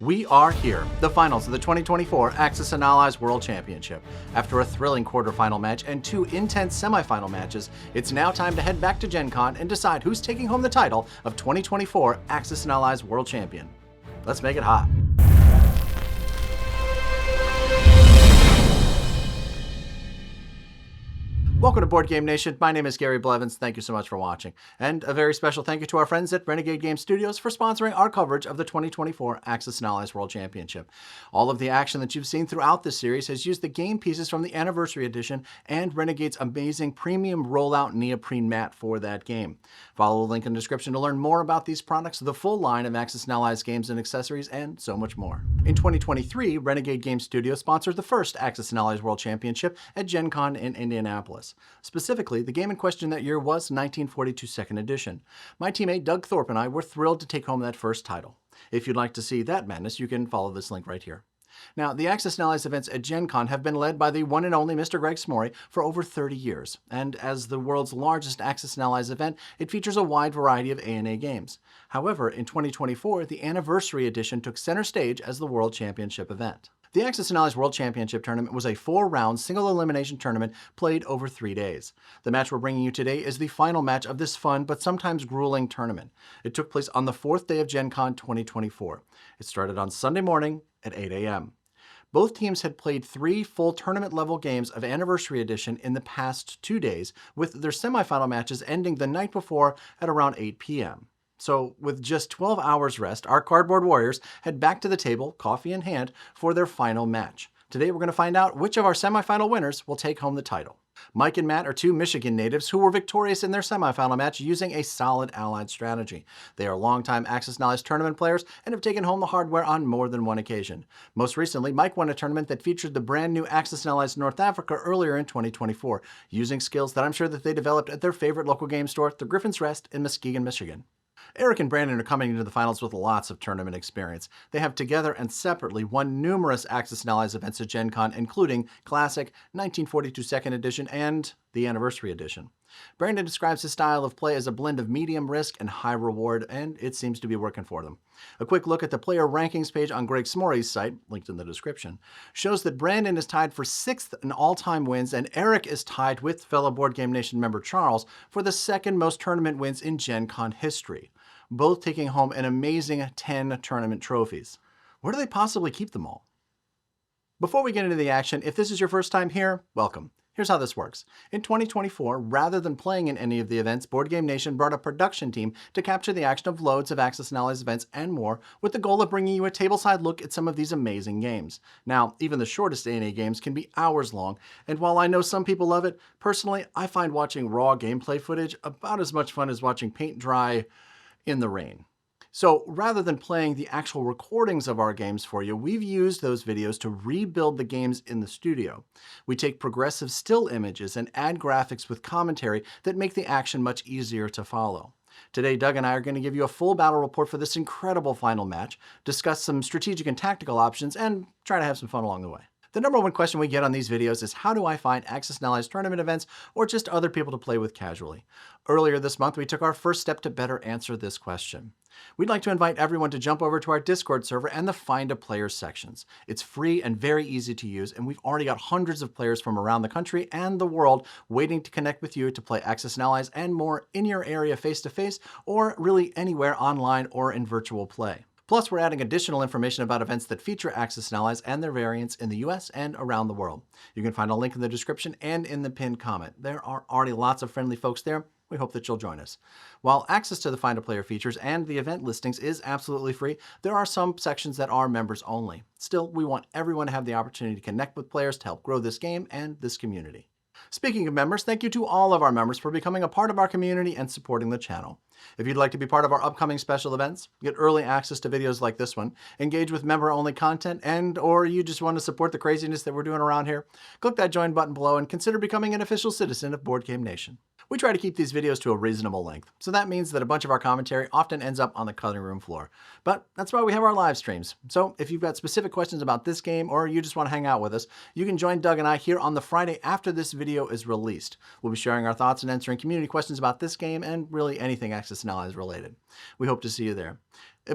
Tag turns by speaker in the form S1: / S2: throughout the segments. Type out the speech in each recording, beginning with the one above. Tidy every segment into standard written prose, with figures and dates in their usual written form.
S1: We are here, the finals of the 2024 Axis and Allies World Championship. After a thrilling quarterfinal match and two intense semifinal matches, it's now time to head back to Gen Con and decide who's taking home the title of 2024 Axis and Allies World Champion. Let's make it hot. Welcome to Board Game Nation. My name is Gary Blevins. Thank you so much for watching. And a very special thank you to our friends at Renegade Game Studios for sponsoring our coverage of the 2024 Axis and Allies World Championship. All of the action that you've seen throughout this series has used the game pieces from the Anniversary Edition and Renegade's amazing premium rollout neoprene mat for that game. Follow the link in the description to learn more about these products, the full line of Axis and Allies games and accessories, and so much more. In 2023, Renegade Game Studios sponsored the first Axis and Allies World Championship at Gen Con in Indianapolis. Specifically, the game in question that year was 1942 2nd Edition. My teammate Doug Thorpe and I were thrilled to take home that first title. If you'd like to see that madness, you can follow this link right here. Now, the Axis and Allies events at Gen Con have been led by the one and only Mr. Greg Smorey for over 30 years, and as the world's largest Axis and Allies event, it features a wide variety of ANA games. However, in 2024, the Anniversary Edition took center stage as the World Championship event. The Axis and Allies World Championship Tournament was a 4-round single-elimination tournament played over 3 days. The match we're bringing you today is the final match of this fun but sometimes grueling tournament. It took place on the 4th day of Gen Con 2024. It started on Sunday morning at 8 a.m. Both teams had played 3 full tournament-level games of Anniversary Edition in the past 2 days, with their semifinal matches ending the night before at around 8 p.m. So, with just 12 hours rest, our cardboard warriors head back to the table, coffee in hand, for their final match. Today we're going to find out which of our semifinal winners will take home the title. Mike and Matt are 2 Michigan natives who were victorious in their semifinal match using a solid allied strategy. They are longtime Axis and Allies tournament players and have taken home the hardware on more than one occasion. Most recently, Mike won a tournament that featured the brand new Axis and Allies North Africa earlier in 2024, using skills that I'm sure that they developed at their favorite local game store, the Griffin's Rest in Muskegon, Michigan. Eric and Brandon are coming into the finals with lots of tournament experience. They have together and separately won numerous Axis and Allies events at Gen Con, including Classic, 1942 2nd Edition, and the Anniversary Edition. Brandon describes his style of play as a blend of medium risk and high reward, and it seems to be working for them. A quick look at the player rankings page on Greg Smorey's site, linked in the description, shows that Brandon is tied for 6th in all-time wins, and Eric is tied with fellow Board Game Nation member Charles for the 2nd most tournament wins in Gen Con history, both taking home an amazing 10 tournament trophies. Where do they possibly keep them all? Before we get into the action, if this is your first time here, welcome. Here's how this works. In 2024, rather than playing in any of the events, Board Game Nation brought a production team to capture the action of loads of Axis and Allies events and more, with the goal of bringing you a tableside look at some of these amazing games. Now, even the shortest ANA games can be hours long, and while I know some people love it, personally, I find watching raw gameplay footage about as much fun as watching paint dry in the rain. So rather than playing the actual recordings of our games for you, we've used those videos to rebuild the games in the studio. We take progressive still images and add graphics with commentary that make the action much easier to follow. Today, Doug and I are going to give you a full battle report for this incredible final match, discuss some strategic and tactical options, and try to have some fun along the way. The number one question we get on these videos is how do I find Axis and Allies tournament events or just other people to play with casually? Earlier this month, we took our first step to better answer this question. We'd like to invite everyone to jump over to our Discord server and the Find a Player sections. It's free and very easy to use, and we've already got hundreds of players from around the country and the world waiting to connect with you to play Axis and Allies and more in your area face-to-face or really anywhere online or in virtual play. Plus, we're adding additional information about events that feature Axis and Allies and their variants in the US and around the world. You can find a link in the description and in the pinned comment. There are already lots of friendly folks there. We hope that you'll join us. While access to the Find a Player features and the event listings is absolutely free, there are some sections that are members only. Still, we want everyone to have the opportunity to connect with players to help grow this game and this community. Speaking of members, thank you to all of our members for becoming a part of our community and supporting the channel. If you'd like to be part of our upcoming special events, get early access to videos like this one, engage with member-only content, or you just want to support the craziness that we're doing around here, click that join button below and consider becoming an official citizen of Board Game Nation. We try to keep these videos to a reasonable length, so that means that a bunch of our commentary often ends up on the cutting room floor. But that's why we have our live streams. So if you've got specific questions about this game or you just want to hang out with us, you can join Doug and I here on the Friday after this video is released. We'll be sharing our thoughts and answering community questions about this game and really anything Axis Axis and Allies related. We hope to see you there.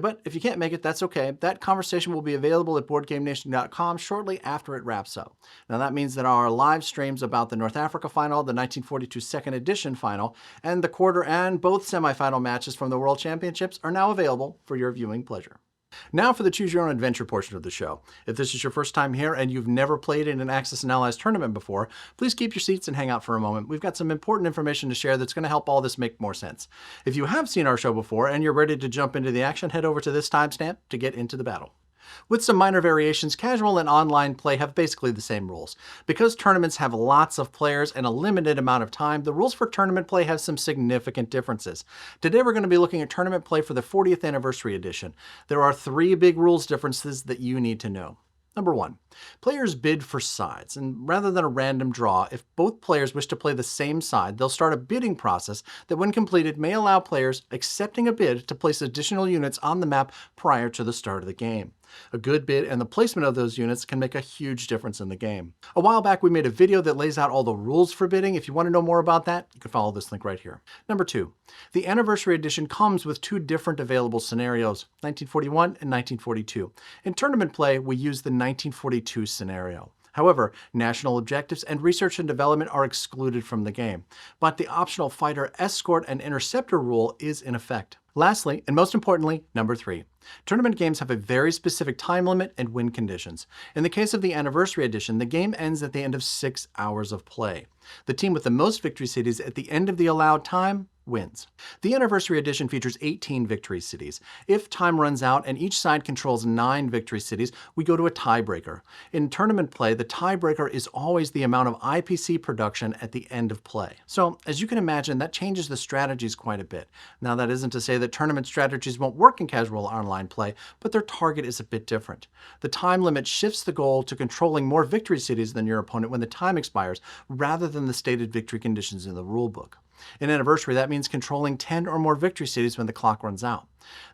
S1: But if you can't make it, that's okay. That conversation will be available at BoardGameNation.com shortly after it wraps up. Now that means that our live streams about the North Africa final, the 1942 second edition final, and the quarter and both semifinal matches from the World Championships are now available for your viewing pleasure. Now for the Choose Your Own Adventure portion of the show. If this is your first time here and you've never played in an Axis and Allies tournament before, please keep your seats and hang out for a moment. We've got some important information to share that's going to help all this make more sense. If you have seen our show before and you're ready to jump into the action, head over to this timestamp to get into the battle. With some minor variations, casual and online play have basically the same rules. Because tournaments have lots of players and a limited amount of time, the rules for tournament play have some significant differences. Today we're going to be looking at tournament play for the 40th anniversary edition. There are 3 big rules differences that you need to know. Number 1, players bid for sides, and rather than a random draw, if both players wish to play the same side, they'll start a bidding process that when completed may allow players accepting a bid to place additional units on the map prior to the start of the game. A good bid and the placement of those units can make a huge difference in the game. A while back we made a video that lays out all the rules for bidding. If you want to know more about that, you can follow this link right here. Number 2, the Anniversary Edition comes with 2 different available scenarios, 1941 and 1942. In tournament play, we use the 1942 scenario. However, national objectives and research and development are excluded from the game, but the optional fighter, escort, and interceptor rule is in effect. Lastly, and most importantly, number 3, tournament games have a very specific time limit and win conditions. In the case of the Anniversary Edition, the game ends at the end of 6 hours of play. The team with the most victory cities at the end of the allowed time wins. The Anniversary Edition features 18 victory cities. If time runs out and each side controls 9 victory cities, we go to a tiebreaker. In tournament play, the tiebreaker is always the amount of IPC production at the end of play. So, as you can imagine, that changes the strategies quite a bit. Now, that isn't to say that tournament strategies won't work in casual online play, but their target is a bit different. The time limit shifts the goal to controlling more victory cities than your opponent when the time expires, rather than the stated victory conditions in the rulebook. In Anniversary, that means controlling 10 or more victory cities when the clock runs out.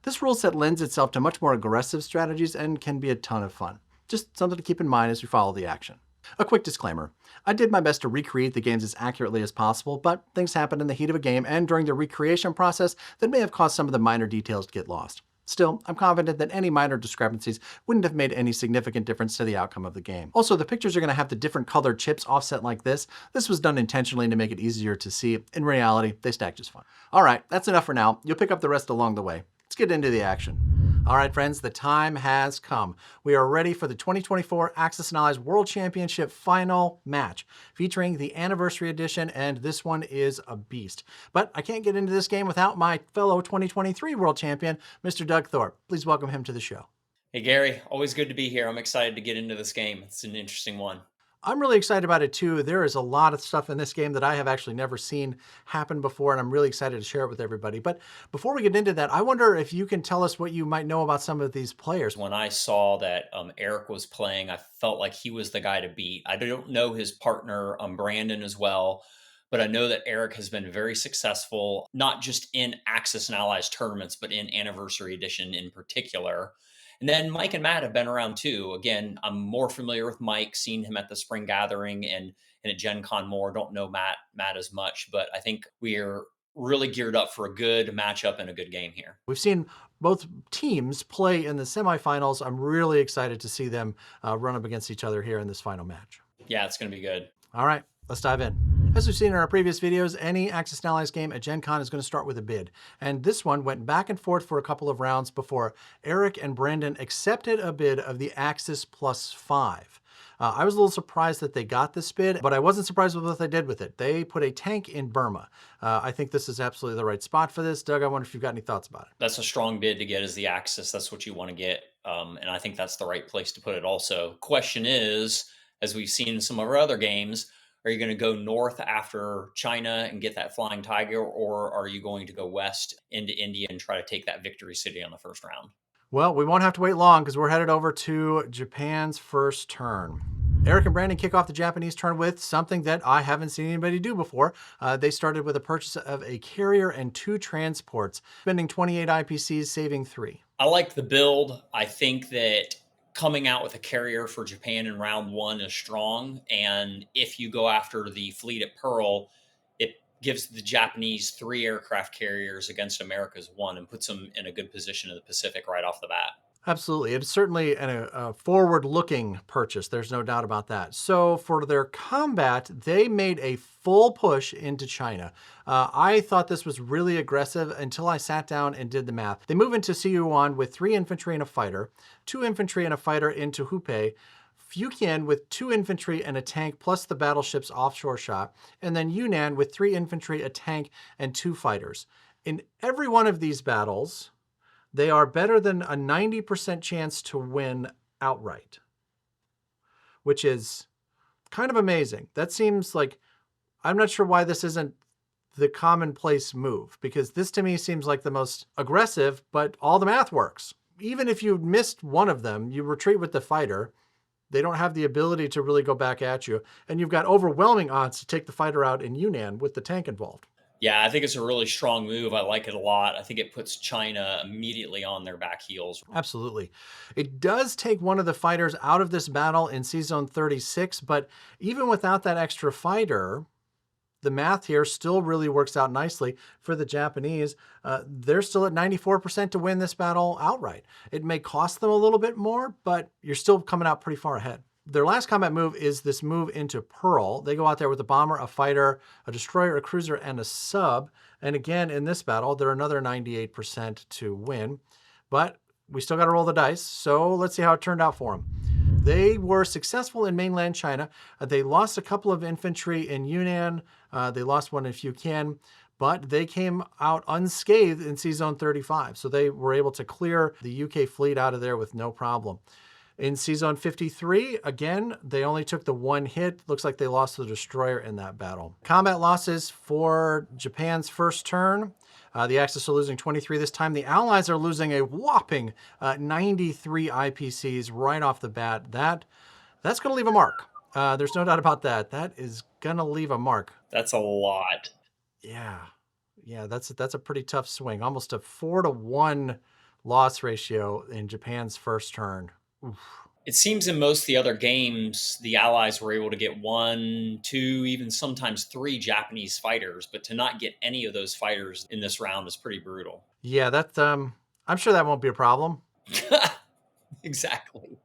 S1: This rule set lends itself to much more aggressive strategies and can be a ton of fun. Just something to keep in mind as we follow the action. A quick disclaimer. I did my best to recreate the games as accurately as possible, but things happen in the heat of a game and during the recreation process that may have caused some of the minor details to get lost. Still, I'm confident that any minor discrepancies wouldn't have made any significant difference to the outcome of the game. Also, the pictures are going to have the different colored chips offset like this. This was done intentionally to make it easier to see. In reality, they stack just fine. All right, that's enough for now. You'll pick up the rest along the way. Let's get into the action. All right, friends, the time has come. We are ready for the 2024 Axis and Allies World Championship final match, featuring the Anniversary Edition, and this one is a beast. But I can't get into this game without my fellow 2023 World Champion, Mr. Doug Thorpe. Please welcome him to the show.
S2: Hey, Gary, always good to be here. I'm excited to get into this game. It's an interesting one.
S1: I'm really excited about it too. There is a lot of stuff in this game that I have actually never seen happen before, and I'm really excited to share it with everybody. But before we get into that, I wonder if you can tell us what you might know about some of these players.
S2: When I saw that Eric was playing, I felt like he was the guy to beat. I don't know his partner, Brandon, as well, but I know that Eric has been very successful, not just in Axis and Allies tournaments, but in Anniversary Edition in particular. And then Mike and Matt have been around too. Again, I'm more familiar with Mike, seen him at the Spring Gathering and at Gen Con more. Don't know Matt as much, but I think we're really geared up for a good matchup and a good game here.
S1: We've seen both teams play in the semifinals. I'm really excited to see them run up against each other here in this final match.
S2: Yeah, it's going to be good.
S1: All right, let's dive in. As we've seen in our previous videos, any Axis and Allies game at Gen Con is going to start with a bid. And this one went back and forth for a couple of rounds before Eric and Brandon accepted a bid of the Axis +5. I was a little surprised that they got this bid, but I wasn't surprised with what they did with it. They put a tank in Burma. I think this is absolutely the right spot for this. Doug, I wonder if you've got any thoughts about it.
S2: That's a strong bid to get as the Axis. That's what you want to get. And I think that's the right place to put it also. Question is, as we've seen in some of our other games, are you going to go north after China and get that Flying Tiger, or are you going to go west into India and try to take that victory city on the first round?
S1: Well, we won't have to wait long because we're headed over to Japan's first turn. Eric and Brandon kick off the Japanese turn with something that I haven't seen anybody do before. They started with a purchase of a carrier and 2 transports, spending 28 IPCs, saving 3.
S2: I like the build. I think that coming out with a carrier for Japan in round 1 is strong. And if you go after the fleet at Pearl, it gives the Japanese 3 aircraft carriers against America's 1 and puts them in a good position in the Pacific right off the bat.
S1: Absolutely. It's certainly a forward-looking purchase. There's no doubt about that. So for their combat, they made a full push into China. I thought this was really aggressive until I sat down and did the math. They move into Sichuan with 3 infantry and a fighter, 2 infantry and a fighter into Hubei, Fujian with 2 infantry and a tank plus the battleship's offshore shot, and then Yunnan with 3 infantry, a tank, and 2 fighters. In every one of these battles, they are better than a 90% chance to win outright, which is kind of amazing. That seems like, I'm not sure why this isn't the commonplace move, because this to me seems like the most aggressive, but all the math works. Even if you missed one of them, you retreat with the fighter. They don't have the ability to really go back at you. And you've got overwhelming odds to take the fighter out in Yunnan with the tank involved.
S2: Yeah, I think it's a really strong move. I like it a lot. I think it puts China immediately on their back heels.
S1: Absolutely. It does take one of the fighters out of this battle in Zone 36, but even without that extra fighter, the math here still really works out nicely for the Japanese. They're still at 94% to win this battle outright. It may cost them a little bit more, but you're still coming out pretty far ahead. Their last combat move is this move into Pearl. They go out there with a bomber, a fighter, a destroyer, a cruiser, and a sub. And again, in this battle, they're another 98% to win. But we still got to roll the dice, so let's see how it turned out for them. They were successful in mainland China. They lost a couple of infantry in Yunnan. They lost one in Fujian, but they came out unscathed in Zone 35. So they were able to clear the UK fleet out of there with no problem. In Zone 53, again, they only took the 1 hit. Looks like they lost the destroyer in that battle. Combat losses for Japan's first turn. The Axis are losing 23 this time. The Allies are losing a whopping 93 IPCs right off the bat. That's going to leave a mark. There's no doubt about that. That is going to leave a mark.
S2: That's a lot.
S1: Yeah, that's a pretty tough swing. Almost a 4-to-1 loss ratio in Japan's first turn. Oof.
S2: It seems in most of the other games, the Allies were able to get 1, 2, even sometimes 3 Japanese fighters, but to not get any of those fighters in this round is pretty brutal.
S1: Yeah, I'm sure that won't be a problem.
S2: Exactly.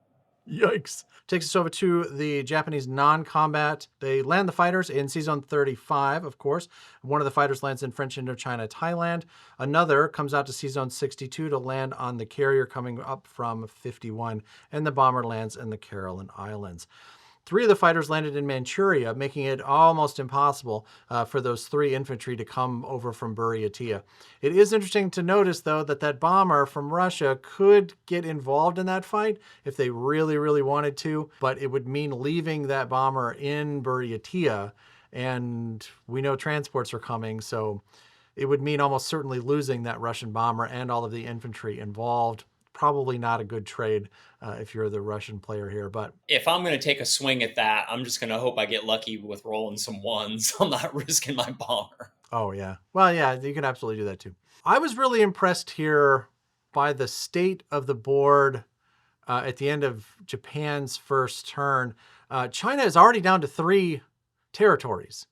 S1: Yikes. Takes us over to the Japanese non-combat. They land the fighters in Zone 35, of course. One of the fighters lands in French Indochina, Thailand. Another comes out to Zone 62 to land on the carrier coming up from 51, and the bomber lands in the Caroline Islands. 3 of the fighters landed in Manchuria, making it almost impossible for those 3 infantry to come over from Buryatia. It is interesting to notice, though, that bomber from Russia could get involved in that fight if they really, really wanted to, but it would mean leaving that bomber in Buryatia, and we know transports are coming, so it would mean almost certainly losing that Russian bomber and all of the infantry involved. Probably not a good trade if you're the Russian player here. But
S2: if I'm going to take a swing at that, I'm just going to hope I get lucky with rolling some 1s. I'm not risking my bomber.
S1: Oh, yeah. Well, yeah, you can absolutely do that too. I was really impressed here by the state of the board at the end of Japan's first turn. China is already down to 3 territories,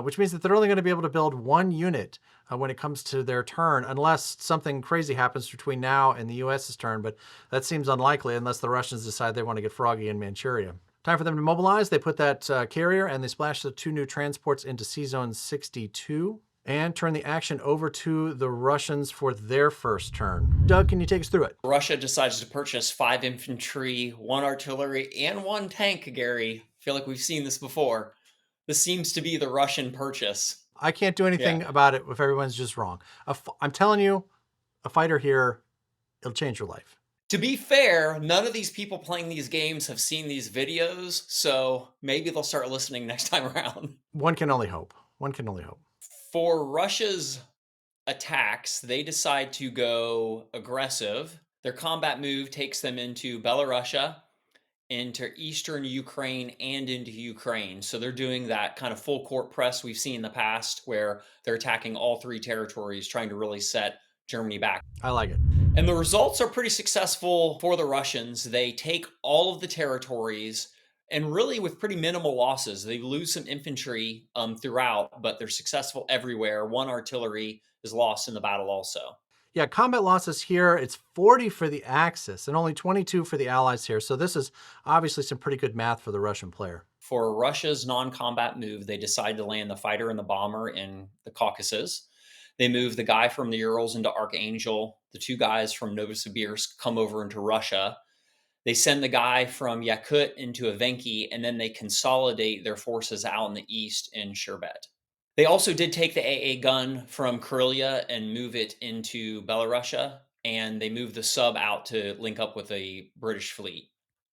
S1: which means that they're only going to be able to build 1 unit when it comes to their turn, unless something crazy happens between now and the US's turn, but that seems unlikely unless the Russians decide they want to get froggy in Manchuria. Time for them to mobilize. They put that carrier and they splash the 2 new transports into Zone 62 and turn the action over to the Russians for their first turn. Doug, can you take us through it?
S2: Russia decides to purchase 5 infantry, 1 artillery, and 1 tank, Gary. I feel like we've seen this before. This seems to be the Russian purchase.
S1: I can't do anything about it if everyone's just wrong. I'm telling you, a fighter here, it'll change your life.
S2: To be fair, none of these people playing these games have seen these videos, so maybe they'll start listening next time around.
S1: One can only hope. One can only hope.
S2: For Russia's attacks, they decide to go aggressive. Their combat move takes them into Belarusia, into eastern Ukraine, and into Ukraine. So they're doing that kind of full court press we've seen in the past where they're attacking all 3 territories, trying to really set Germany back.
S1: I like it.
S2: And the results are pretty successful for the Russians. They take all of the territories. and really with pretty minimal losses. They lose some infantry throughout, but they're successful everywhere. One artillery is lost in the battle also.
S1: Yeah, combat losses here, it's 40 for the Axis and only 22 for the Allies here. So this is obviously some pretty good math for the Russian player.
S2: For Russia's non combat move, they decide to land the fighter and the bomber in the Caucasus. They move the guy from the Urals into Archangel. The two guys from Novosibirsk come over into Russia. They send the guy from Yakut into Evenki, and then they consolidate their forces out in the east in Sherbet. They also did take the AA gun from Karelia and move it into Belarusia, and they moved the sub out to link up with a British fleet.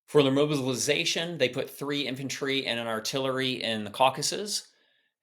S2: For their mobilization, they put 3 infantry and an artillery in the Caucasus,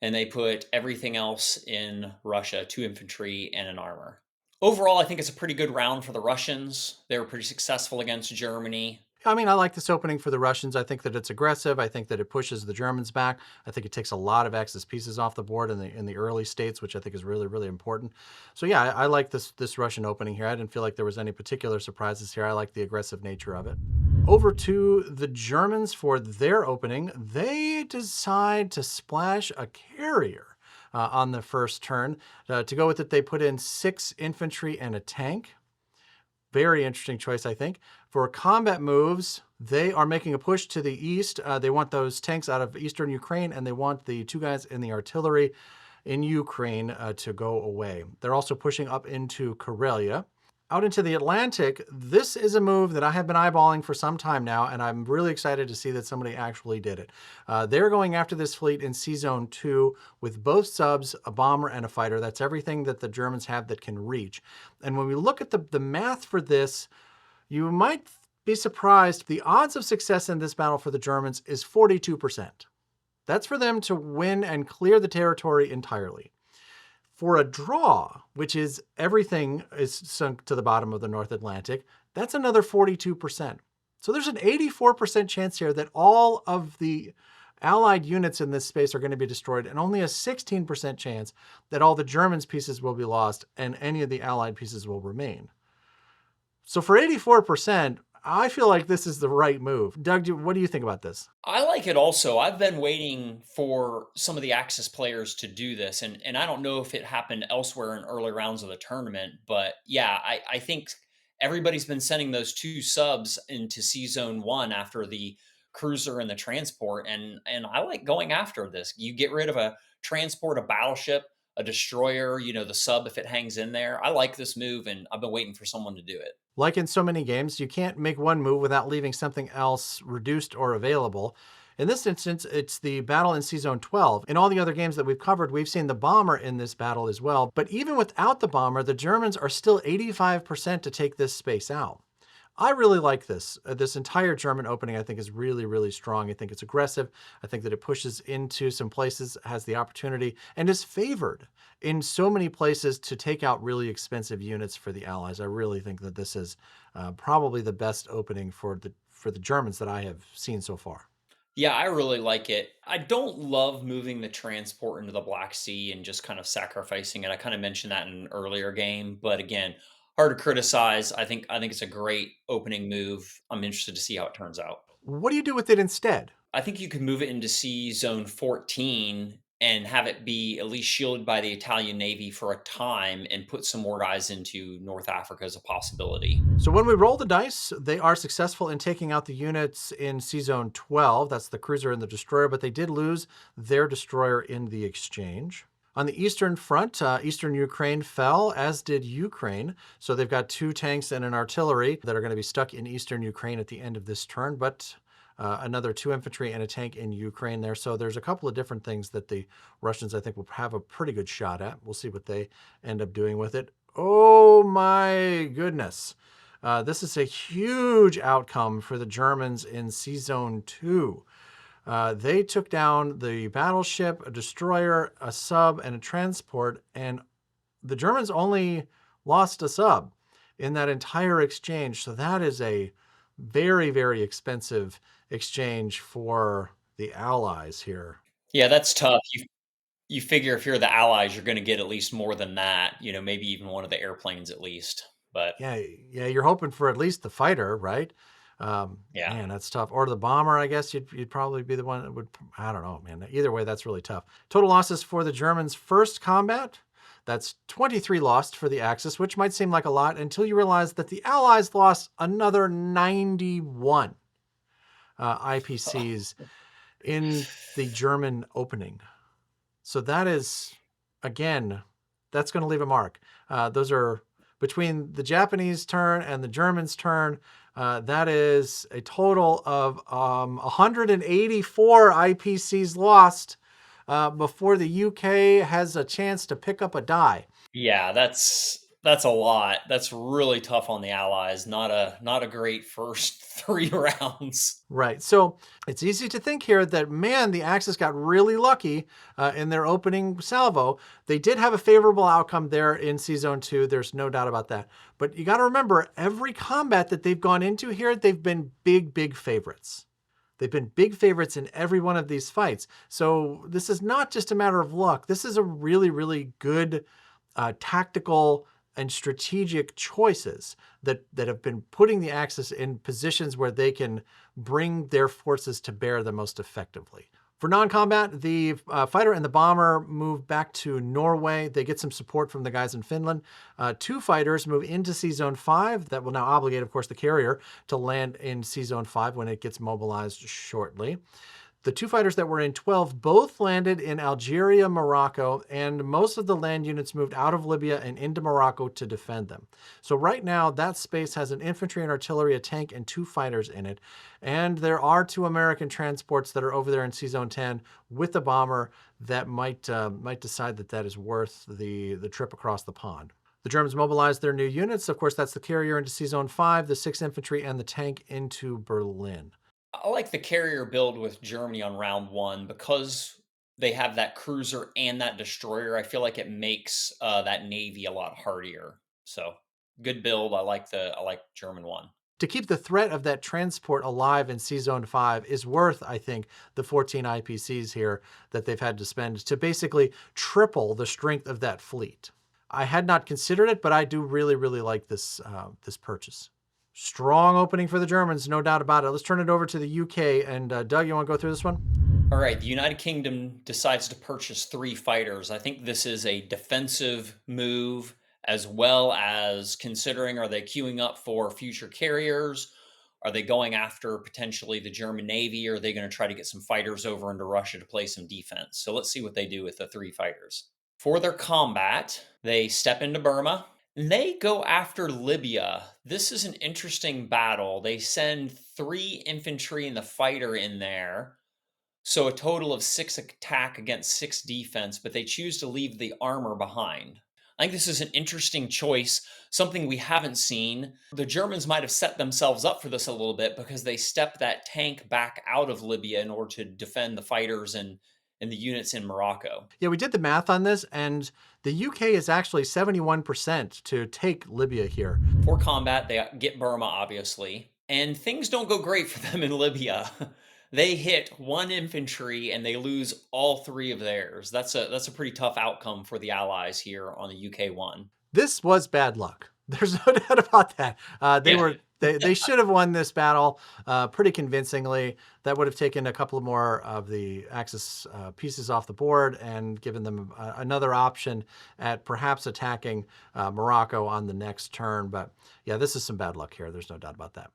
S2: and they put everything else in Russia, 2 infantry and an armor. Overall, I think it's a pretty good round for the Russians. They were pretty successful against Germany.
S1: I mean, I like this opening for the Russians. I think that it's aggressive. I think that it pushes the Germans back. I think it takes a lot of Axis pieces off the board in the early states, which I think is really, really important. So yeah, I like this Russian opening here. I didn't feel like there was any particular surprises here. I like the aggressive nature of it. Over to the Germans for their opening. They decide to splash a carrier on the first turn. To go with it, they put in 6 infantry and a tank. Very interesting choice, I think. For combat moves, they are making a push to the east. They want those tanks out of eastern Ukraine, and they want the 2 guys in the artillery in Ukraine to go away. They're also pushing up into Karelia. Out into the Atlantic, this is a move that I have been eyeballing for some time now, and I'm really excited to see that somebody actually did it. They're going after this fleet in Sea Zone 2 with both subs, a bomber, and a fighter. That's everything that the Germans have that can reach. And when we look at the math for this, you might be surprised. The odds of success in this battle for the Germans is 42%. That's for them to win and clear the territory entirely. For a draw, which is everything is sunk to the bottom of the North Atlantic, that's another 42%. So there's an 84% chance here that all of the Allied units in this space are going to be destroyed, and only a 16% chance that all the Germans' pieces will be lost and any of the Allied pieces will remain. So for 84%, I feel like this is the right move. Doug, what do you think about this?
S2: I like it also. I've been waiting for some of the Axis players to do this, and I don't know if it happened elsewhere in early rounds of the tournament, but yeah, I think everybody's been sending those 2 subs into Sea Zone 1 after the cruiser and the transport, and I like going after this. You get rid of a transport, a battleship, a destroyer, the sub if it hangs in there. I like this move, and I've been waiting for someone to do it.
S1: Like in so many games, you can't make one move without leaving something else reduced or available. In this instance, it's the battle in Sea Zone 12. In all the other games that we've covered, we've seen the bomber in this battle as well. But even without the bomber, the Germans are still 85% to take this space out. I really like this. This entire German opening, I think, is really, really strong. I think it's aggressive. I think that it pushes into some places, has the opportunity, and is favored in so many places to take out really expensive units for the Allies. I really think that this is probably the best opening for the Germans that I have seen so far.
S2: Yeah, I really like it. I don't love moving the transport into the Black Sea and just kind of sacrificing it. I kind of mentioned that in an earlier game, but again, hard to criticize. I think it's a great opening move. I'm interested to see how it turns out.
S1: What do you do with it instead?
S2: I think you could move it into Sea Zone 14 and have it be at least shielded by the Italian Navy for a time and put some more guys into North Africa as a possibility.
S1: So when we roll the dice, they are successful in taking out the units in Sea Zone 12. That's the cruiser and the destroyer, but they did lose their destroyer in the exchange. On the Eastern Front, Eastern Ukraine fell, as did Ukraine. So they've got 2 tanks and an artillery that are going to be stuck in Eastern Ukraine at the end of this turn, but another 2 infantry and a tank in Ukraine there. So there's a couple of different things that the Russians, I think, will have a pretty good shot at. We'll see what they end up doing with it. Oh my goodness. This is a huge outcome for the Germans in Sea Zone 2. They took down the battleship, a destroyer, a sub, and a transport, and the Germans only lost a sub in that entire exchange. So that is a very, very expensive exchange for the Allies here.
S2: Yeah, that's tough. You figure if you're the Allies, you're going to get at least more than that. Maybe even one of the airplanes at least. But
S1: Yeah, you're hoping for at least the fighter, right?
S2: Yeah.
S1: Man, that's tough. Or the bomber, I guess you'd probably be the one that would. I don't know, man. Either way, that's really tough. Total losses for the Germans' first combat. That's 23 lost for the Axis, which might seem like a lot until you realize that the Allies lost another 91 IPCs in the German opening. So that is, again, that's going to leave a mark. Those are between the Japanese turn and the Germans' turn. That is a total of 184 IPCs lost before the UK has a chance to pick up a die.
S2: Yeah, that's a lot. That's really tough on the Allies. Not a great first 3 rounds.
S1: Right. So it's easy to think here that, man, the Axis got really lucky in their opening salvo. They did have a favorable outcome there in C-Zone 2. There's no doubt about that. But you got to remember, every combat that they've gone into here, they've been big, big favorites. They've been big favorites in every one of these fights. So this is not just a matter of luck. This is a really, really good tactical and strategic choices that have been putting the Axis in positions where they can bring their forces to bear the most effectively. For non-combat, the fighter and the bomber move back to Norway. They get some support from the guys in Finland. 2 fighters move into C-Zone 5. That will now obligate, of course, the carrier to land in C-Zone 5 when it gets mobilized shortly. The 2 fighters that were in 12 both landed in Algeria, Morocco, and most of the land units moved out of Libya and into Morocco to defend them. So right now, that space has an infantry and artillery, a tank, and 2 fighters in it. And there are 2 American transports that are over there in C-Zone 10 with the bomber that might decide that that is worth the trip across the pond. The Germans mobilized their new units. Of course, that's the carrier into C-Zone 5, the 6th Infantry, and the tank into Berlin.
S2: I like the carrier build with Germany on round 1 because they have that cruiser and that destroyer. I feel like it makes that navy a lot hardier. So good build. I like German one.
S1: To keep the threat of that transport alive in C-Zone 5 is worth, I think, the 14 IPCs here that they've had to spend to basically triple the strength of that fleet. I had not considered it, but I do really, really like this purchase. Strong opening for the Germans, no doubt about it. Let's turn it over to the UK. And Doug, you want to go through this one?
S2: All right, the United Kingdom decides to purchase 3 fighters. I think this is a defensive move as well as considering, are they queuing up for future carriers? Are they going after potentially the German Navy? Or are they going to try to get some fighters over into Russia to play some defense? So let's see what they do with the 3 fighters. For their combat, they step into Burma and they go after Libya. This is an interesting battle. They send 3 infantry and the fighter in there. So a total of 6 attack against 6 defense, but they choose to leave the armor behind. I think this is an interesting choice, something we haven't seen. The Germans might have set themselves up for this a little bit because they stepped that tank back out of Libya in order to defend the fighters and the units in Morocco.
S1: Yeah, we did the math on this, and the UK is actually 71% to take Libya here.
S2: For combat, they get Burma, obviously, and things don't go great for them in Libya. They hit 1 infantry and they lose all 3 of theirs. That's a pretty tough outcome for the Allies here on the UK one.
S1: This was bad luck. There's no doubt about that.
S2: Yeah.
S1: They should have won this battle pretty convincingly. That would have taken a couple more of the Axis pieces off the board and given them another option at perhaps attacking Morocco on the next turn. But yeah, this is some bad luck here. There's no doubt about that.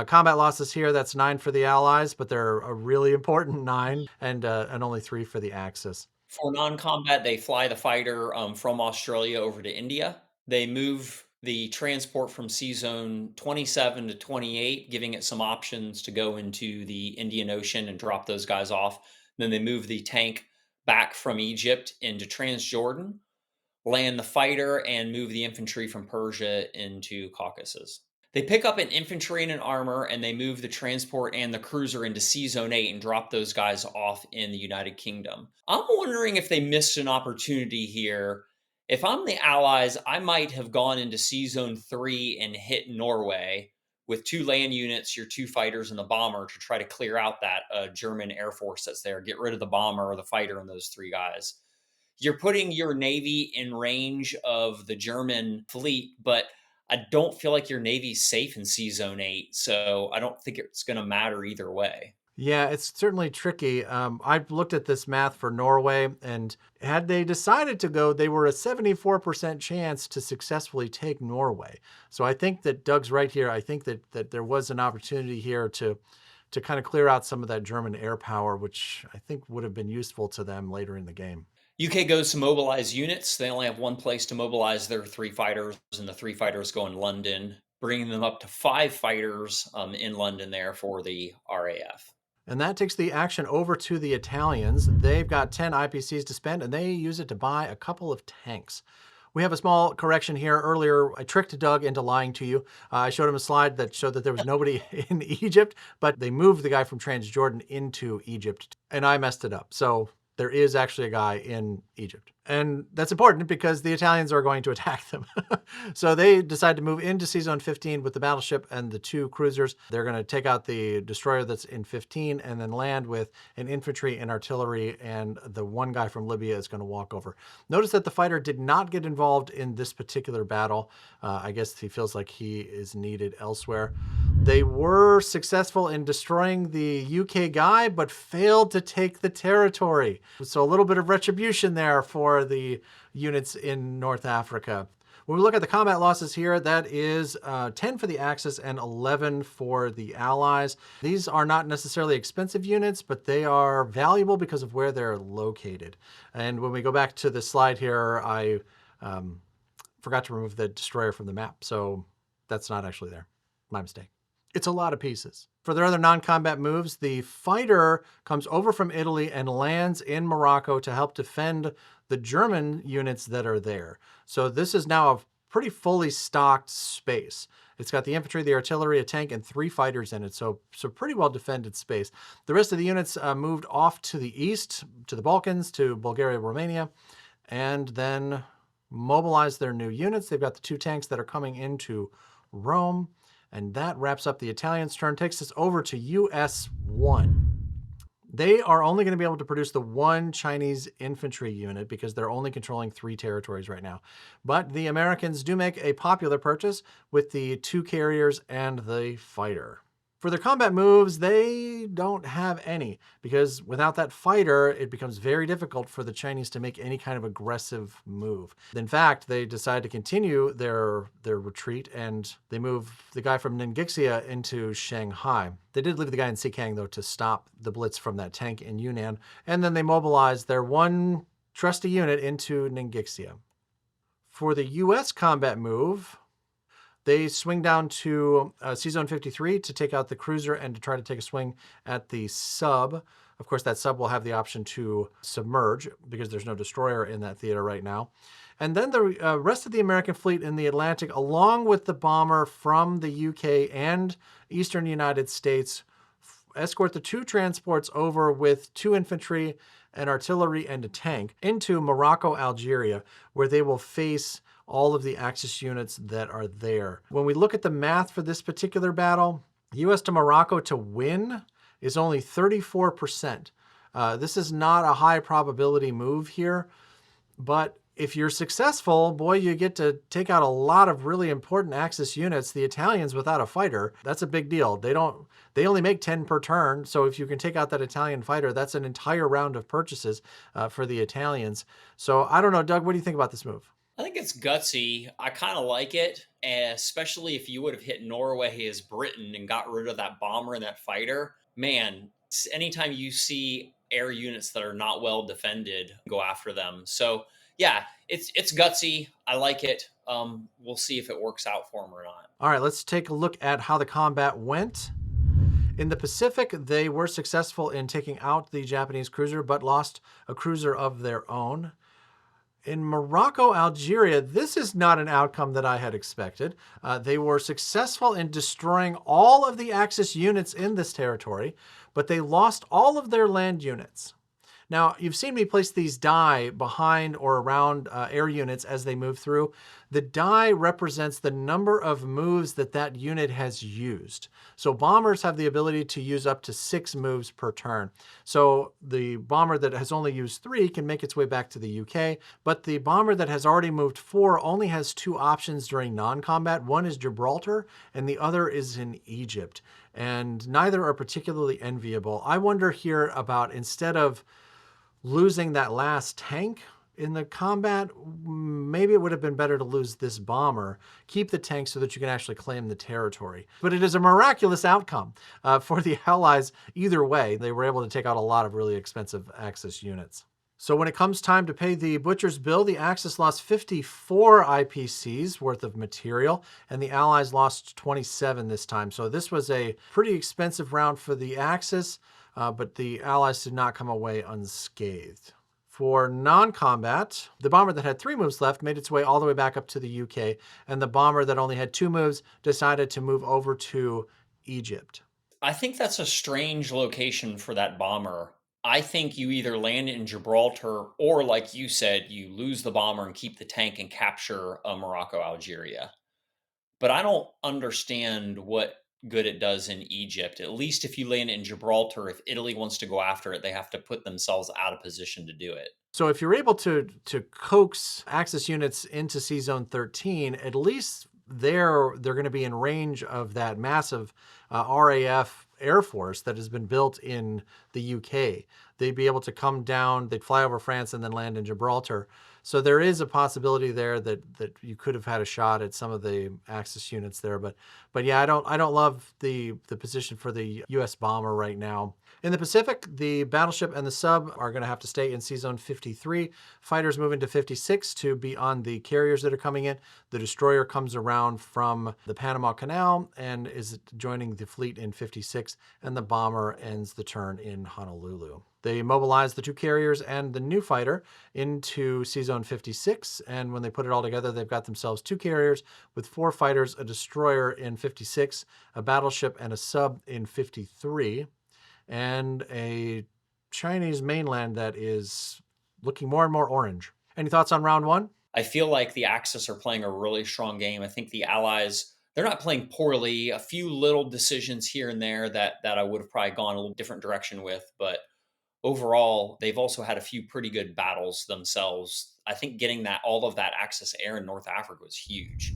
S1: Combat losses here, that's 9 for the Allies, but they're a really important 9 and only 3 for the Axis.
S2: For non-combat, they fly the fighter from Australia over to India. They move the transport from C-Zone 27 to 28, giving it some options to go into the Indian Ocean and drop those guys off. Then they move the tank back from Egypt into Transjordan, land the fighter, and move the infantry from Persia into Caucasus. They pick up an infantry and an armor, and they move the transport and the cruiser into C-Zone 8 and drop those guys off in the United Kingdom. I'm wondering if they missed an opportunity here. If I'm the Allies, I might have gone into C-Zone 3 and hit Norway with 2 land units, your 2 fighters, and the bomber to try to clear out that German Air Force that's there. Get rid of the bomber or the fighter and those 3 guys. You're putting your Navy in range of the German fleet, but I don't feel like your Navy's safe in Sea Zone 8, so I don't think it's going to matter either way.
S1: Yeah, it's certainly tricky. I've looked at this math for Norway, and had they decided to go, they were a 74% chance to successfully take Norway. So I think that Doug's right here. I think that there was an opportunity here to kind of clear out some of that German air power, which I think would have been useful to them later in the game.
S2: UK goes to mobilize units. They only have one place to mobilize their three fighters, and the three fighters go in London, bringing them up to five fighters in London there for the RAF.
S1: And that takes the action over to the Italians. They've got 10 IPCs to spend, and they use it to buy a couple of tanks. We have a small correction here. Earlier, I tricked Doug into lying to you. I showed him a slide that showed that there was nobody in Egypt, but they moved the guy from Transjordan into Egypt, and I messed it up. So there is actually a guy in Egypt. And that's important because the Italians are going to attack them. So they decide to move into Sea Zone 15 with the battleship and the two cruisers. They're going to take out the destroyer that's in 15 and then land with an infantry and artillery, and the one guy from Libya is going to walk over. Notice that the fighter did not get involved in this particular battle. I guess he feels like he is needed elsewhere. They were successful in destroying the UK guy, but failed to take the territory. So a little bit of retribution there for the units in North Africa. When we look at the combat losses here, that is 10 for the Axis and 11 for the Allies. These are not necessarily expensive units, but they are valuable because of where they're located. And when we go back to the slide here, I forgot to remove the destroyer from the map, so that's not actually there. My mistake. It's a lot of pieces. For their other non-combat moves, the fighter comes over from Italy and lands in Morocco to help defend the German units that are there. So this is now a pretty fully stocked space. It's got the infantry, the artillery, a tank, and 3 fighters in it, so pretty well defended space. The rest of the units moved off to the east, to the Balkans, to Bulgaria, Romania, and then mobilized their new units. They've got the 2 tanks that are coming into Rome. And that wraps up the Italians' turn, takes us over to US 1. They are only going to be able to produce the 1 Chinese infantry unit because they're only controlling 3 territories right now. But the Americans do make a popular purchase with the 2 carriers and the fighter. For their combat moves, they don't have any because without that fighter, it becomes very difficult for the Chinese to make any kind of aggressive move. In fact, they decide to continue their retreat, and they move the guy from Ningxia into Shanghai. They did leave the guy in Xikang, though, to stop the blitz from that tank in Yunnan, and then they mobilized their 1 trusty unit into Ningxia. For the U.S. combat move, they swing down to Sea Zone 53 to take out the cruiser and to try to take a swing at the sub. Of course, that sub will have the option to submerge because there's no destroyer in that theater right now. And then the rest of the American fleet in the Atlantic, along with the bomber from the UK and eastern United States, escort the 2 transports over with 2 infantry, an artillery, and a tank into Morocco, Algeria, where they will face all of the Axis units that are there. When we look at the math for this particular battle, US to Morocco to win is only 34%. This is not a high probability move here, but if you're successful, boy, you get to take out a lot of really important Axis units. The Italians without a fighter, that's a big deal. They only make 10 per turn, so if you can take out that Italian fighter, that's an entire round of purchases for the Italians. So I don't know, Doug, what do you think about this move?
S2: I think it's gutsy. I kind of like it, especially if you would have hit Norway as Britain and got rid of that bomber and that fighter. Man, anytime you see air units that are not well defended, go after them. So yeah, it's gutsy. I like it. We'll see if it works out for them or not.
S1: All right, let's take a look at how the combat went. In the Pacific, they were successful in taking out the Japanese cruiser, but lost a cruiser of their own. In Morocco, Algeria, this is not an outcome that I had expected. They were successful in destroying all of the Axis units in this territory, but they lost all of their land units. Now, you've seen me place these die behind or around air units as they move through. The die represents the number of moves that that unit has used. So bombers have the ability to use up to 6 moves per turn. So the bomber that has only used 3 can make its way back to the UK, but the bomber that has already moved 4 only has 2 options during non-combat. One is Gibraltar, and the other is in Egypt. And neither are particularly enviable. I wonder here about, instead of losing that last tank in the combat, maybe it would have been better to lose this bomber, keep the tank so that you can actually claim the territory. But it is a miraculous outcome for the Allies either way. They were able to take out a lot of really expensive Axis units. So when it comes time to pay the butcher's bill, the Axis lost 54 IPCs worth of material, and the Allies lost 27 this time. So this was a pretty expensive round for the Axis, but the Allies did not come away unscathed. For non-combat, the bomber that had 3 moves left made its way all the way back up to the UK, and the bomber that only had 2 moves decided to move over to Egypt.
S2: I think that's a strange location for that bomber. I think you either land in Gibraltar or, like you said, you lose the bomber and keep the tank and capture Morocco, Algeria. But I don't understand what good it does in Egypt. At least if you land in Gibraltar, if Italy wants to go after it, they have to put themselves out of position to do it.
S1: So if you're able to coax Axis units into C-Zone 13, at least they're going to be in range of that massive RAF Air Force that has been built in the UK. They'd be able to come down, they'd fly over France and then land in Gibraltar. So there is a possibility there that you could have had a shot at some of the Axis units there. But yeah, I don't love the position for the US bomber right now. In the Pacific, the battleship and the sub are going to have to stay in C-Zone 53. Fighters move into 56 to be on the carriers that are coming in. The destroyer comes around from the Panama Canal and is joining the fleet in 56, and the bomber ends the turn in Honolulu. They mobilize the 2 carriers and the new fighter into C-Zone 56, and when they put it all together, they've got themselves 2 carriers with 4 fighters, a destroyer in 56, a battleship and a sub in 53, and a Chinese mainland that is looking more and more orange. Any thoughts on round 1?
S2: I feel like the Axis are playing a really strong game. I think the Allies, they're not playing poorly. A few little decisions here and there that I would have probably gone a little different direction with, but overall, they've also had a few pretty good battles themselves. I think getting all of that Axis air in North Africa was huge.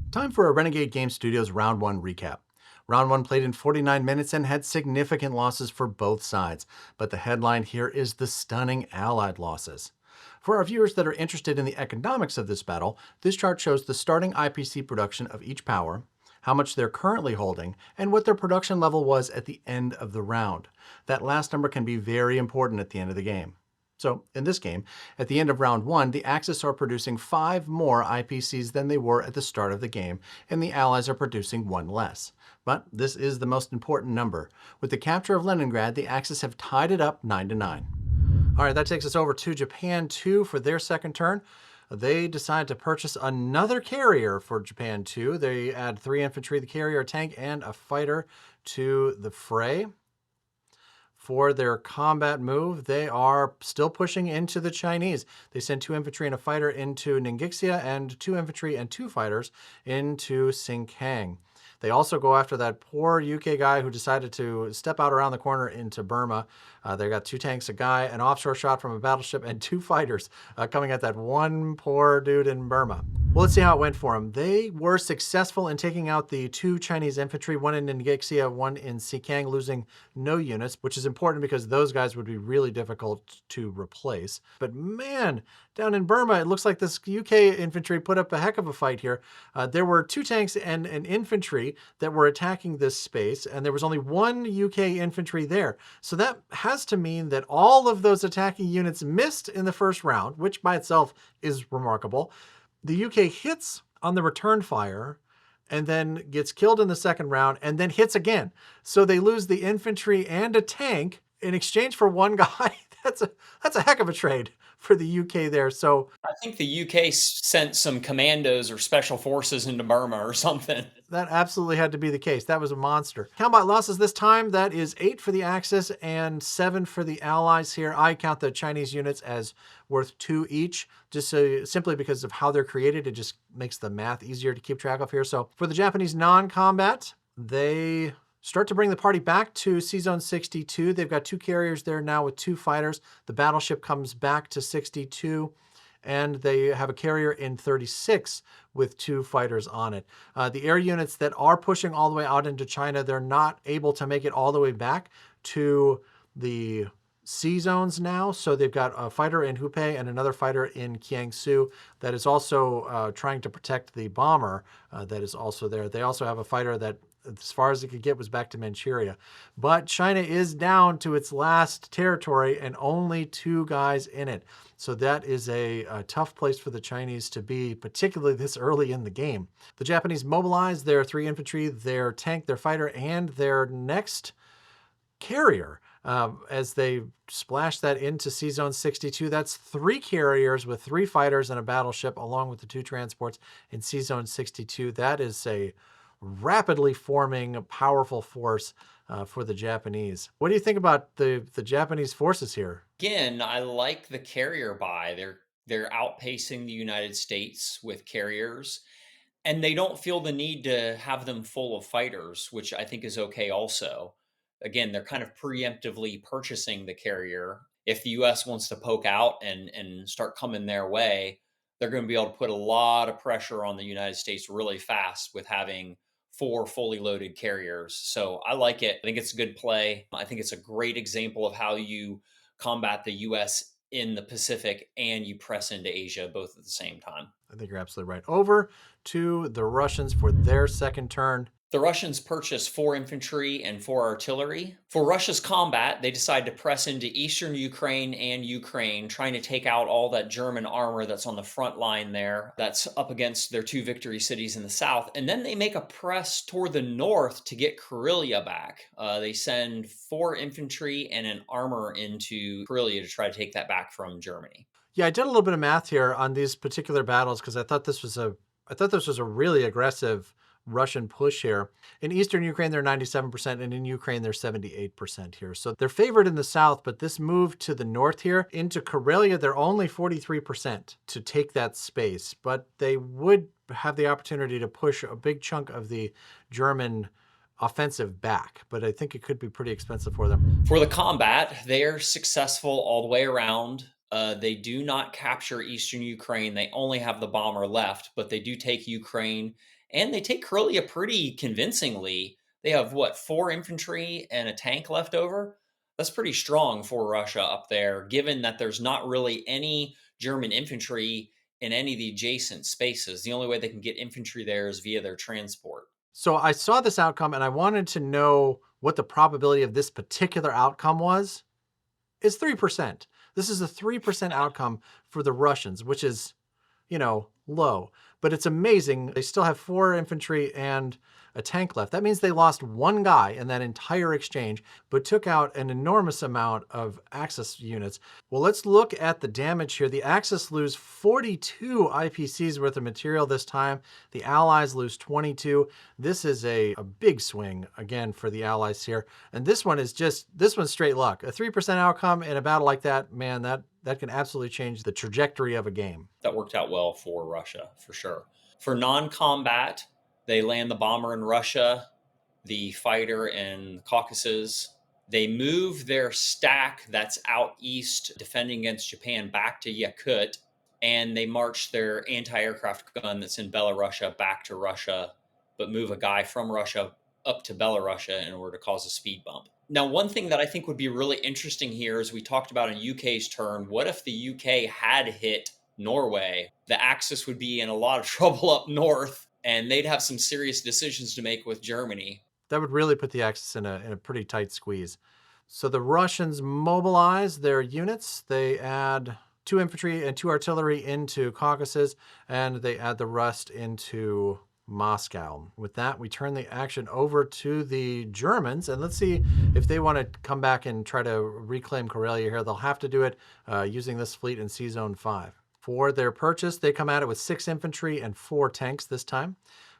S1: Time for a Renegade Game Studios Round 1 recap. Round 1 played in 49 minutes and had significant losses for both sides, but the headline here is the stunning Allied losses. For our viewers that are interested in the economics of this battle, this chart shows the starting IPC production of each power, how much they're currently holding, and what their production level was at the end of the round. That last number can be very important at the end of the game. So in this game, at the end of round 1, the Axis are producing 5 more IPCs than they were at the start of the game, and the Allies are producing 1 less. But this is the most important number. With the capture of Leningrad, the Axis have tied it up 9-9. All right, that takes us over to Japan 2 for their second turn. They decide to purchase another carrier for Japan 2. They add 3 infantry, the carrier, a tank, and a fighter to the fray. For their combat move, they are still pushing into the Chinese. They send 2 infantry and a fighter into Ningxia and 2 infantry and 2 fighters into Xingkang. They also go after that poor UK guy who decided to step out around the corner into Burma. They got 2 tanks, a guy, an offshore shot from a battleship, and 2 fighters coming at that one poor dude in Burma. Well, let's see how it went for them. They were successful in taking out the 2 Chinese infantry, one in Ningxia, one in Xikang, losing no units, which is important because those guys would be really difficult to replace. But man, down in Burma, it looks like this UK infantry put up a heck of a fight here. There were 2 tanks and an infantry that were attacking this space, and there was only 1 UK infantry there. So that has to mean that all of those attacking units missed in the first round, which by itself is remarkable. The UK hits on the return fire and then gets killed in the second round and then hits again. So they lose the infantry and a tank in exchange for 1 guy That's a heck of a trade for the UK there. So
S2: I think the UK sent some commandos or special forces into Burma or something.
S1: that absolutely had to be the case. That was a monster. Combat losses this time, that is 8 for the Axis and 7 for the Allies here. I count the Chinese units as worth 2 each, just simply because of how they're created. It just makes the math easier to keep track of here. So for the Japanese non-combat, they start to bring the party back to C-Zone 62. They've got 2 carriers there now with 2 fighters. The battleship comes back to 62. And they have a carrier in 36 with 2 fighters on it. The air units that are pushing all the way out into China, they're not able to make it all the way back to the sea zones now. So they've got a fighter in Hubei and another fighter in Jiangsu that is also trying to protect the bomber that is also there. They also have a fighter that, as far as it could get, was back to Manchuria. But China is down to its last territory and only 2 guys in it. So that is a tough place for the Chinese to be, particularly this early in the game. The Japanese mobilize their 3 infantry, their tank, their fighter, and their next carrier as they splash that into C-Zone 62. That's 3 carriers with 3 fighters and a battleship, along with the 2 transports in C-Zone 62. That is a rapidly forming, powerful force for the Japanese. What do you think about the Japanese forces here?
S2: Again, I like the carrier buy. They're outpacing the United States with carriers, and they don't feel the need to have them full of fighters, which I think is okay also. Again, they're kind of preemptively purchasing the carrier. If the US wants to poke out and start coming their way, they're going to be able to put a lot of pressure on the United States really fast with having 4 fully loaded carriers. So I like it. I think it's a good play. I think it's a great example of how you combat the US in the Pacific and you press into Asia both at the same time.
S1: I think you're absolutely right. Over to the Russians for their second turn.
S2: The Russians purchased 4 infantry and 4 artillery. For Russia's combat, they decided to press into eastern Ukraine and Ukraine, trying to take out all that German armor that's on the front line there, that's up against their 2 victory cities in the south. And then they make a press toward the north to get Karelia back. They send 4 infantry and an armor into Karelia to try to take that back from Germany.
S1: Yeah, I did a little bit of math here on these particular battles because I thought this was a really aggressive Russian push here. In eastern Ukraine, they're 97%, and in Ukraine, they're 78% here. So they're favored in the south, but this move to the north here into Karelia, they're only 43% to take that space, but they would have the opportunity to push a big chunk of the German offensive back, but I think it could be pretty expensive for them.
S2: For the combat, they're successful all the way around. They do not capture eastern Ukraine. They only have the bomber left, but they do take Ukraine, and they take Karelia pretty convincingly. They have, what, 4 infantry and a tank left over? That's pretty strong for Russia up there, given that there's not really any German infantry in any of the adjacent spaces. The only way they can get infantry there is via their transport.
S1: So I saw this outcome and I wanted to know what the probability of this particular outcome was. It's 3%. This is a 3% outcome for the Russians, which is, low. But it's amazing. They still have 4 infantry and a tank left. That means they lost 1 guy in that entire exchange, but took out an enormous amount of Axis units. Well, let's look at the damage here. The Axis lose 42 IPCs worth of material this time. The Allies lose 22. This is a big swing, again, for the Allies here. And this one's straight luck. A 3% outcome in a battle like that, man, that can absolutely change the trajectory of a game.
S2: That worked out well for Russia, for sure. For non-combat, they land the bomber in Russia, the fighter in the Caucasus. They move their stack that's out east defending against Japan back to Yakut, and they march their anti-aircraft gun that's in Belarusia back to Russia, but move a guy from Russia up to Belarusia in order to cause a speed bump. Now, one thing that I think would be really interesting here is we talked about in UK's turn, what if the UK had hit Norway? The Axis would be in a lot of trouble up north, and they'd have some serious decisions to make with Germany.
S1: That would really put the Axis in a pretty tight squeeze. So the Russians mobilize their units. They add 2 infantry and 2 artillery into Caucasus, and they add the rest into Moscow. With that, we turn the action over to the Germans, and let's see if they want to come back and try to reclaim Karelia here. They'll have to do it using this fleet in Sea Zone 5. For their purchase, they come at it with 6 infantry and 4 tanks this time.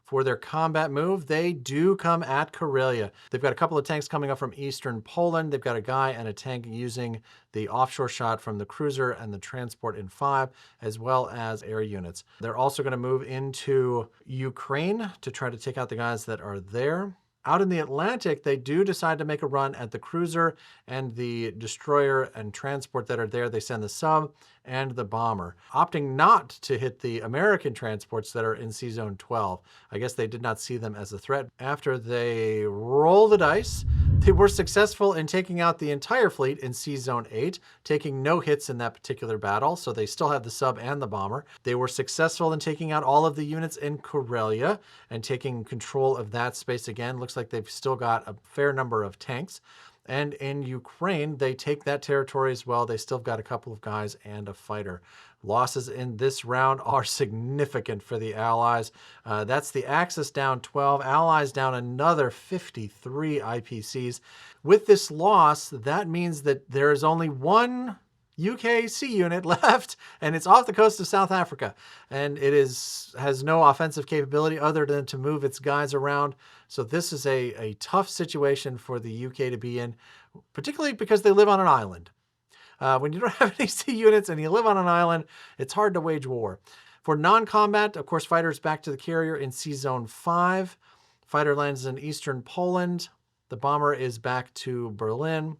S1: For their combat move, they do come at Karelia. They've got a couple of tanks coming up from eastern Poland. They've got a guy and a tank using the offshore shot from the cruiser and the transport in 5, as well as air units. They're also going to move into Ukraine to try to take out the guys that are there. Out in the Atlantic, they do decide to make a run at the cruiser and the destroyer and transport that are there. They send the sub and the bomber, opting not to hit the American transports that are in Sea Zone 12. I guess they did not see them as a threat. After they roll the dice, they were successful in taking out the entire fleet in Sea Zone 8, taking no hits in that particular battle, so they still have the sub and the bomber. They were successful in taking out all of the units in Karelia and taking control of that space again. Looks like they've still got a fair number of tanks. And in Ukraine, they take that territory as well. They still got a couple of guys and a fighter. Losses in this round are significant for the Allies. That's the Axis down 12, Allies down another 53 IPCs. With this loss, that means that there is only one UK sea unit left, and it's off the coast of South Africa. And it has no offensive capability other than to move its guys around. So this is a tough situation for the UK to be in, particularly because they live on an island. When you don't have any sea units and you live on an island, it's hard to wage war. For non-combat, of course, fighters back to the carrier in Sea Zone 5. Fighter lands in eastern Poland. The bomber is back to Berlin.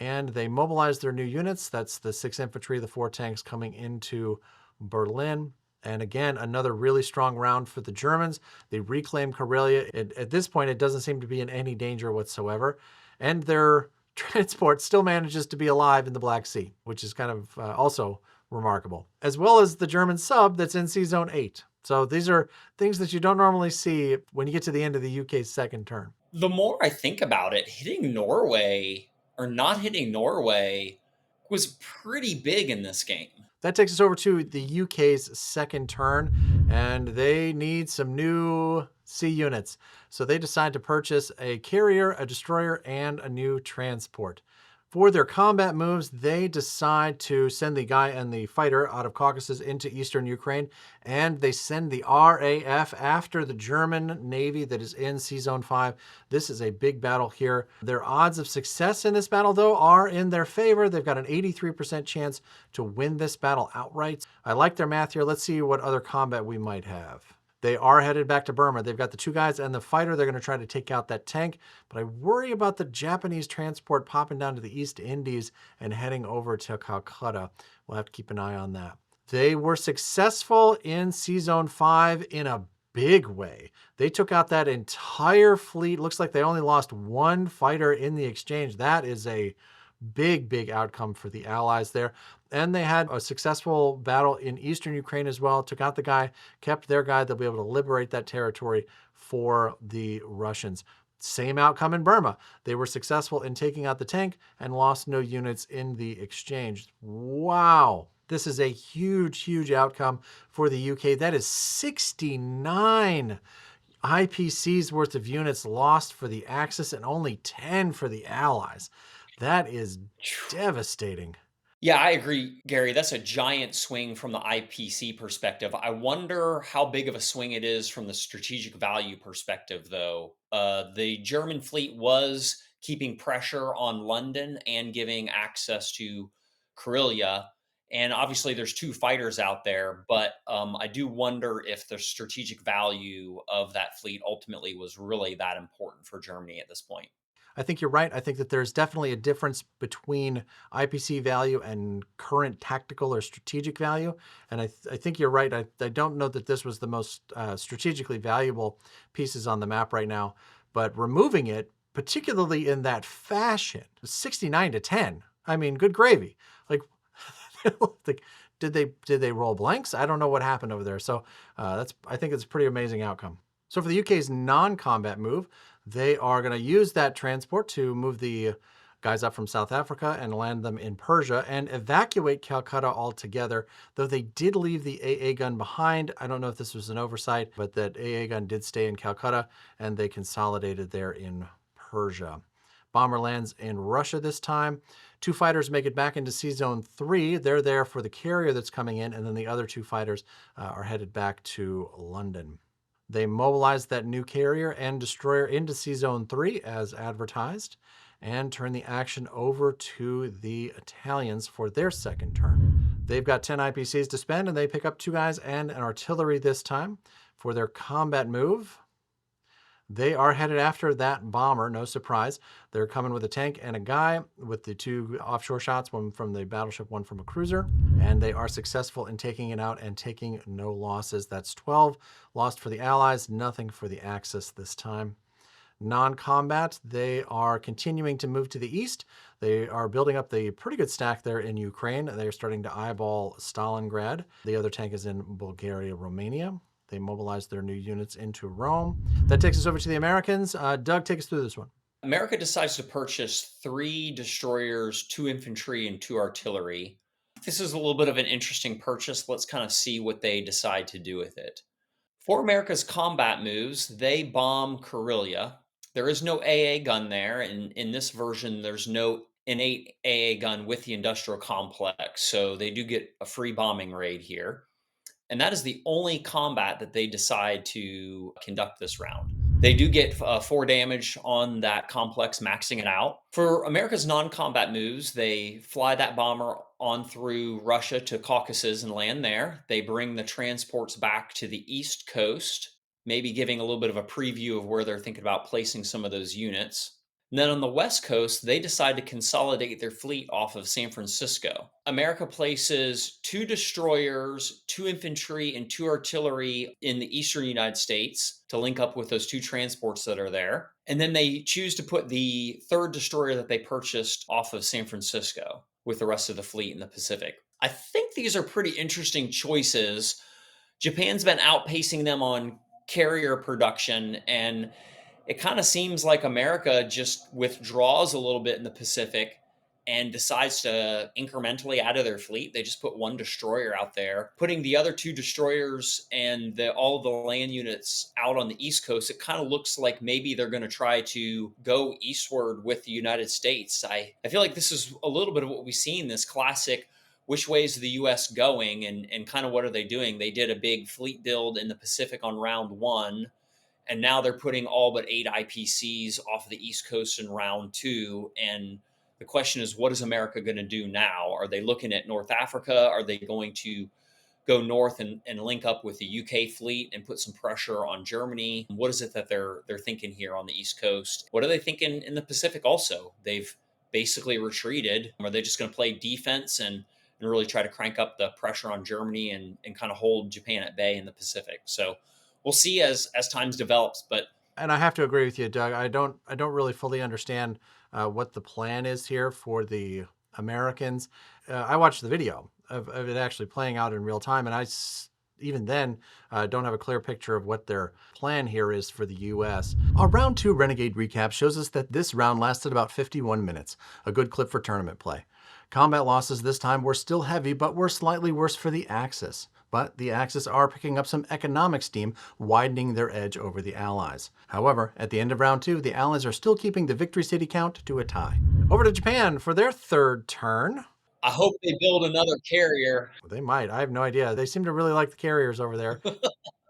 S1: And they mobilize their new units. That's the 6 infantry, the 4 tanks coming into Berlin. And again, another really strong round for the Germans. They reclaim Karelia. At this point, it doesn't seem to be in any danger whatsoever. And their transport still manages to be alive in the Black Sea, which is kind of also remarkable, as well as the German sub that's in Sea Zone 8. So these are things that you don't normally see when you get to the end of the UK's second turn.
S2: The more I think about it, not hitting Norway was pretty big in this game.
S1: That takes us over to the UK's second turn, and they need some new sea units. So they decide to purchase a carrier, a destroyer, and a new transport. For their combat moves, they decide to send the guy and the fighter out of Caucasus into eastern Ukraine, and they send the RAF after the German Navy that is in Sea Zone 5. This is a big battle here. Their odds of success in this battle, though, are in their favor. They've got an 83% chance to win this battle outright. I like their math here. Let's see what other combat we might have. They are headed back to Burma. They've got the 2 guys and the fighter. They're going to try to take out that tank, but I worry about the Japanese transport popping down to the East Indies and heading over to Calcutta. We'll have to keep an eye on that. They were successful in Sea Zone 5 in a big way. They took out that entire fleet. Looks like they only lost 1 fighter in the exchange. That is a big outcome for the Allies there. And they had a successful battle in eastern Ukraine as well. Took out the guy, kept their guy. They'll be able to liberate that territory for the Russians. Same outcome in Burma. They were successful in taking out the tank and lost no units in the exchange. Wow. This is a huge outcome for the UK. That is 69 IPCs worth of units lost for the Axis and only 10 for the Allies. That is devastating.
S2: Yeah, I agree, Gary. That's a giant swing from the IPC perspective. I wonder how big of a swing it is from the strategic value perspective, though. The German fleet was keeping pressure on London and giving access to Karelia. And obviously, there's 2 fighters out there, but I do wonder if the strategic value of that fleet ultimately was really that important for Germany at this point.
S1: I think you're right. I think that there's definitely a difference between IPC value and current tactical or strategic value. And I think you're right. I don't know that this was the most strategically valuable pieces on the map right now, but removing it, particularly in that fashion, 69 to 10. I mean, good gravy. Like, did they roll blanks? I don't know what happened over there. So I think it's a pretty amazing outcome. So for the UK's non-combat move, they are going to use that transport to move the guys up from South Africa and land them in Persia and evacuate Calcutta altogether, though they did leave the AA gun behind. I don't know if this was an oversight, but that AA gun did stay in Calcutta and they consolidated there in Persia. Bomber lands in Russia this time. 2 fighters make it back into Sea Zone 3. They're there for the carrier that's coming in, and then the other 2 fighters are headed back to London. They mobilize that new carrier and destroyer into Sea Zone 3 as advertised and turn the action over to the Italians for their second turn. They've got 10 IPCs to spend, and they pick up 2 guys and an artillery this time for their combat move. They are headed after that bomber, no surprise. They're coming with a tank and a guy with the 2 offshore shots, one from the battleship, one from a cruiser. And they are successful in taking it out and taking no losses. That's 12 lost for the Allies, nothing for the Axis this time. Non-combat, they are continuing to move to the east. They are building up the pretty good stack there in Ukraine. They're starting to eyeball Stalingrad. The other tank is in Bulgaria, Romania. They mobilized their new units into Rome. That takes us over to the Americans. Doug, take us through this one.
S2: America decides to purchase 3 destroyers, 2 infantry, and 2 artillery. This is a little bit of an interesting purchase. Let's kind of see what they decide to do with it. For America's combat moves, they bomb Karelia. There is no AA gun there, and in this version, there's no innate AA gun with the industrial complex, so they do get a free bombing raid here. And that is the only combat that they decide to conduct this round. They do get 4 damage on that complex, maxing it out. For America's non-combat moves, they fly that bomber on through Russia to Caucasus and land there. They bring the transports back to the East Coast, maybe giving a little bit of a preview of where they're thinking about placing some of those units. And then on the West Coast, they decide to consolidate their fleet off of San Francisco. America places 2 destroyers, 2 infantry, and 2 artillery in the eastern United States to link up with those 2 transports that are there. And then they choose to put the 3rd destroyer that they purchased off of San Francisco with the rest of the fleet in the Pacific. I think these are pretty interesting choices. Japan's been outpacing them on carrier production, and it kind of seems like America just withdraws a little bit in the Pacific and decides to incrementally add to their fleet. They just put 1 destroyer out there, putting the other 2 destroyers and all the land units out on the East Coast. It kind of looks like maybe they're going to try to go eastward with the United States. I feel like this is a little bit of what we see in this classic which way is the U.S. going, and kind of what are they doing? They did a big fleet build in the Pacific on round 1. And now they're putting all but 8 IPCs off the East Coast in round 2. And the question is, what is America going to do now? Are they looking at North Africa? Are they going to go north and link up with the UK fleet and put some pressure on Germany? What is it that they're thinking here on the East Coast? What are they thinking in the Pacific also? They've basically retreated. Are they just going to play defense and really try to crank up the pressure on Germany and kind of hold Japan at bay in the Pacific? So we'll see as times develops.
S1: And I have to agree with you, Doug. I don't really fully understand what the plan is here for the Americans. I watched the video of it actually playing out in real time, and even then don't have a clear picture of what their plan here is for the U.S. Our round 2 Renegade recap shows us that this round lasted about 51 minutes, a good clip for tournament play. Combat losses this time were still heavy, but were slightly worse for the Axis. But the Axis are picking up some economic steam, widening their edge over the Allies. However, at the end of round 2, the Allies are still keeping the victory city count to a tie. Over to Japan for their 3rd turn.
S2: I hope they build another carrier.
S1: They might. I have no idea. They seem to really like the carriers over there.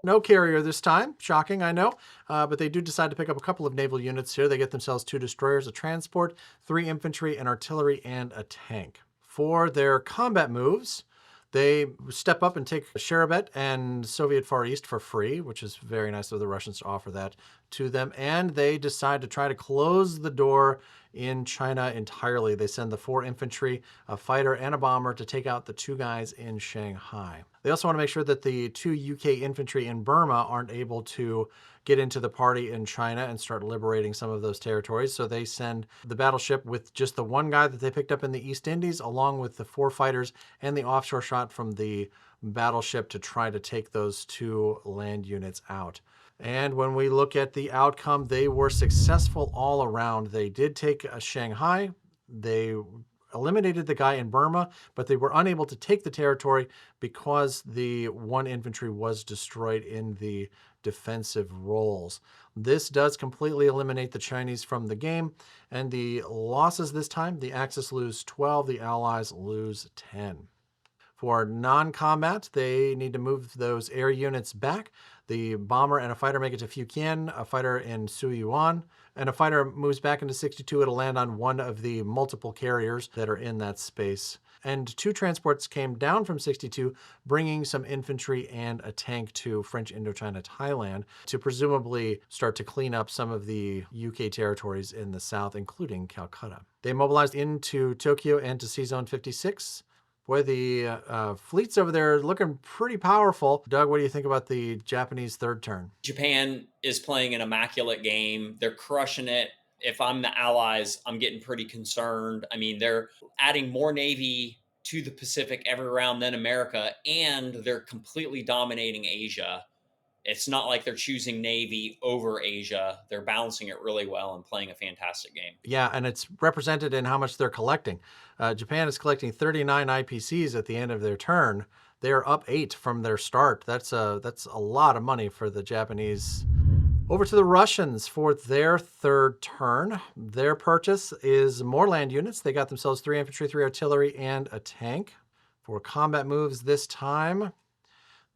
S1: No carrier this time. Shocking, I know. But they do decide to pick up a couple of naval units here. They get themselves 2 destroyers, a transport, 3 infantry, an artillery, and a tank. For their combat moves, they step up and take Sherebet and Soviet Far East for free, which is very nice of the Russians to offer that to them. And they decide to try to close the door in China entirely. They send the 4 infantry, a fighter, and a bomber to take out the 2 guys in Shanghai. They also want to make sure that the 2 UK infantry in Burma aren't able to get into the party in China and start liberating some of those territories. So they send the battleship with just the 1 guy that they picked up in the East Indies, along with the 4 fighters and the offshore shot from the battleship to try to take those 2 land units out. And when we look at the outcome, they were successful all around. They did take Shanghai. They eliminated the guy in Burma, but they were unable to take the territory because the 1 infantry was destroyed in the defensive roles. This does completely eliminate the Chinese from the game, and the losses this time, the Axis lose 12, the Allies lose 10. For non-combat, they need to move those air units back. The bomber and a fighter make it to Fujian, a fighter in Suyuan, and a fighter moves back into 62. It'll land on one of the multiple carriers that are in that space. And 2 transports came down from 62, bringing some infantry and a tank to French Indochina, Thailand, to presumably start to clean up some of the UK territories in the south, including Calcutta. They mobilized into Tokyo and to Sea Zone 56. Boy, the fleets over there are looking pretty powerful. Doug, what do you think about the Japanese third turn?
S2: Japan is playing an immaculate game. They're crushing it. If I'm the Allies, I'm getting pretty concerned. I mean, they're adding more Navy to the Pacific every round than America, and they're completely dominating Asia. It's not like they're choosing Navy over Asia. They're balancing it really well and playing a fantastic game.
S1: Yeah, and it's represented in how much they're collecting. Japan is collecting 39 IPCs at the end of their turn. They're up 8 from their start. That's a lot of money for the Japanese. Over to the Russians for their third turn. Their purchase is more land units. They got themselves 3 infantry, 3 artillery, and a tank. For combat moves this time,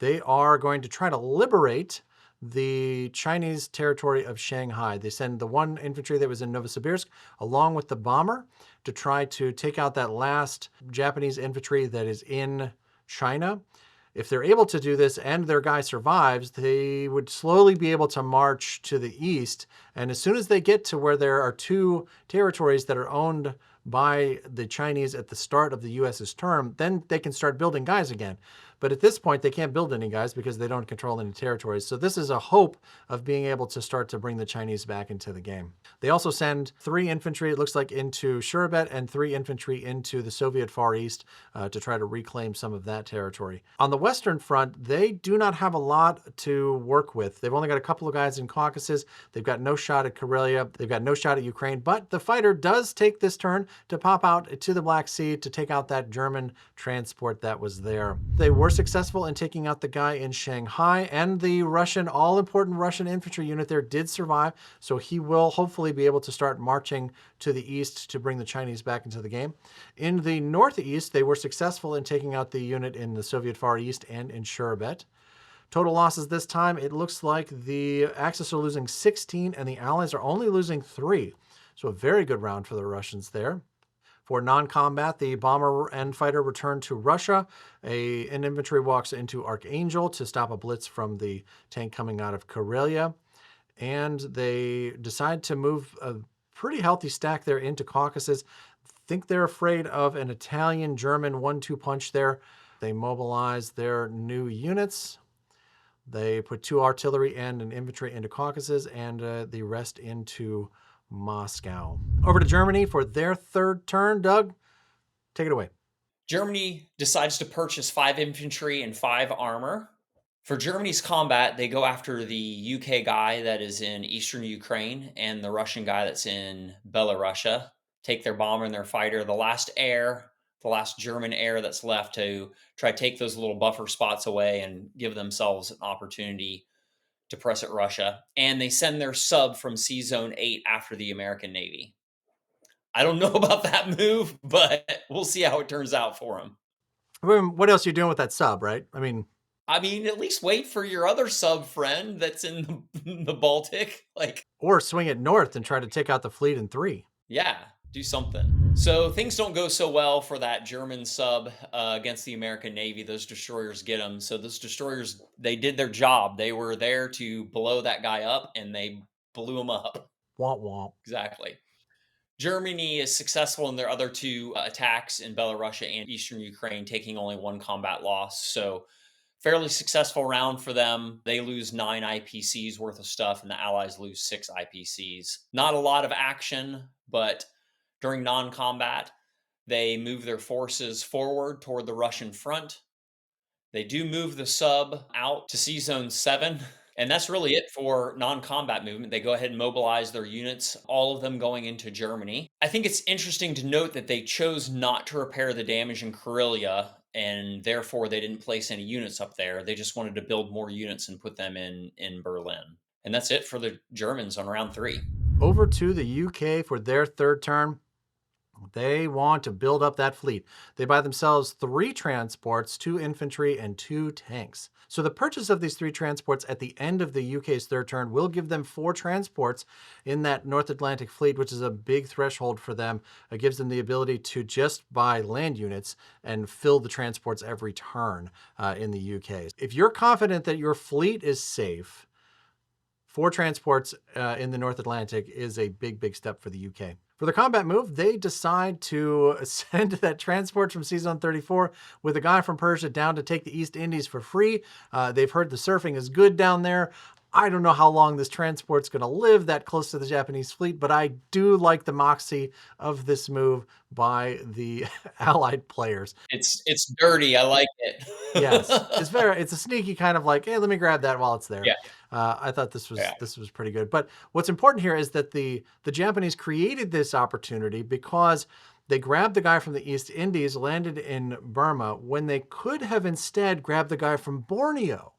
S1: they are going to try to liberate the Chinese territory of Shanghai. They send the 1 infantry that was in Novosibirsk along with the bomber to try to take out that last Japanese infantry that is in China. If they're able to do this and their guy survives, they would slowly be able to march to the east. And as soon as they get to where there are 2 territories that are owned by the Chinese at the start of the US's term, then they can start building guys again. But at this point, they can't build any guys because they don't control any territories. So this is a hope of being able to start to bring the Chinese back into the game. They also send 3 infantry, it looks like, into Shurabet and 3 infantry into the Soviet Far East to try to reclaim some of that territory. On the Western Front, they do not have a lot to work with. They've only got a couple of guys in Caucasus. They've got no shot at Karelia. They've got no shot at Ukraine. But the fighter does take this turn to pop out to the Black Sea to take out that German transport that was there. They were successful in taking out the guy in Shanghai, and the Russian, all-important Russian infantry unit there did survive, so he will hopefully be able to start marching to the east to bring the Chinese back into the game. In the northeast, they were successful in taking out the unit in the Soviet Far East and in Shurabet. Total losses this time, it looks like the Axis are losing 16 and the Allies are only losing 3. So a very good round for the Russians there. For non-combat, the bomber and fighter return to Russia. An infantry walks into Archangel to stop a blitz from the tank coming out of Karelia. And they decide to move a pretty healthy stack there into Caucasus. Think they're afraid of an Italian-German 1-2 punch there. They mobilize their new units. They put 2 artillery and an infantry into Caucasus and the rest into Moscow. Over to Germany for their third turn. Doug, take it away.
S2: Germany decides to purchase 5 infantry and 5 armor. For Germany's combat, they go after the UK guy that is in eastern Ukraine and the Russian guy that's in Belarusia. Take their bomber and their fighter, the last German air that's left, to try to take those little buffer spots away and give themselves an opportunity to press at Russia. And they send their sub from Sea Zone 8 after the American Navy. I don't know about that move, but we'll see how it turns out for them.
S1: What else are you doing with that sub, right? I mean,
S2: At least wait for your other sub friend that's in the Baltic.
S1: or swing it north and try to take out the fleet in 3.
S2: Yeah, do something. So things don't go so well for that German sub against the American Navy. Those destroyers get them. So those destroyers, they did their job. They were there to blow that guy up, and they blew him up.
S1: Womp womp.
S2: Exactly. Germany is successful in their other 2 attacks in Belarusia and eastern Ukraine, taking only 1 combat loss. So fairly successful round for them. They lose 9 IPCs worth of stuff, and the Allies lose 6 IPCs. Not a lot of action, but during non-combat, they move their forces forward toward the Russian front. They do move the sub out to Sea Zone 7 And that's really it for non-combat movement. They go ahead and mobilize their units, all of them going into Germany. I think it's interesting to note that they chose not to repair the damage in Karelia, and therefore they didn't place any units up there. They just wanted to build more units and put them in Berlin. And that's it for the Germans on round 3.
S1: Over to the UK for their third turn. They want to build up that fleet. They buy themselves 3 transports, 2 infantry, and 2 tanks. So the purchase of these 3 transports at the end of the UK's third turn will give them 4 transports in that North Atlantic fleet, which is a big threshold for them. It gives them the ability to just buy land units and fill the transports every turn in the UK. If you're confident that your fleet is safe, 4 transports in the North Atlantic is a big, big step for the UK. For the combat move, they decide to send that transport from Sea Zone 34 with a guy from Persia down to take the East Indies for free. They've heard the surfing is good down there. I don't know how long this transport's going to live that close to the Japanese fleet, but I do like the moxie of this move by the Allied players.
S2: It's dirty. I like it.
S1: Yes, it's a sneaky kind of like, hey, let me grab that while it's there.
S2: Yeah.
S1: I thought this
S2: Yeah.
S1: was pretty good. But what's important here is that the Japanese created this opportunity because they grabbed the guy from the East Indies, landed in Burma, when they could have instead grabbed the guy from Borneo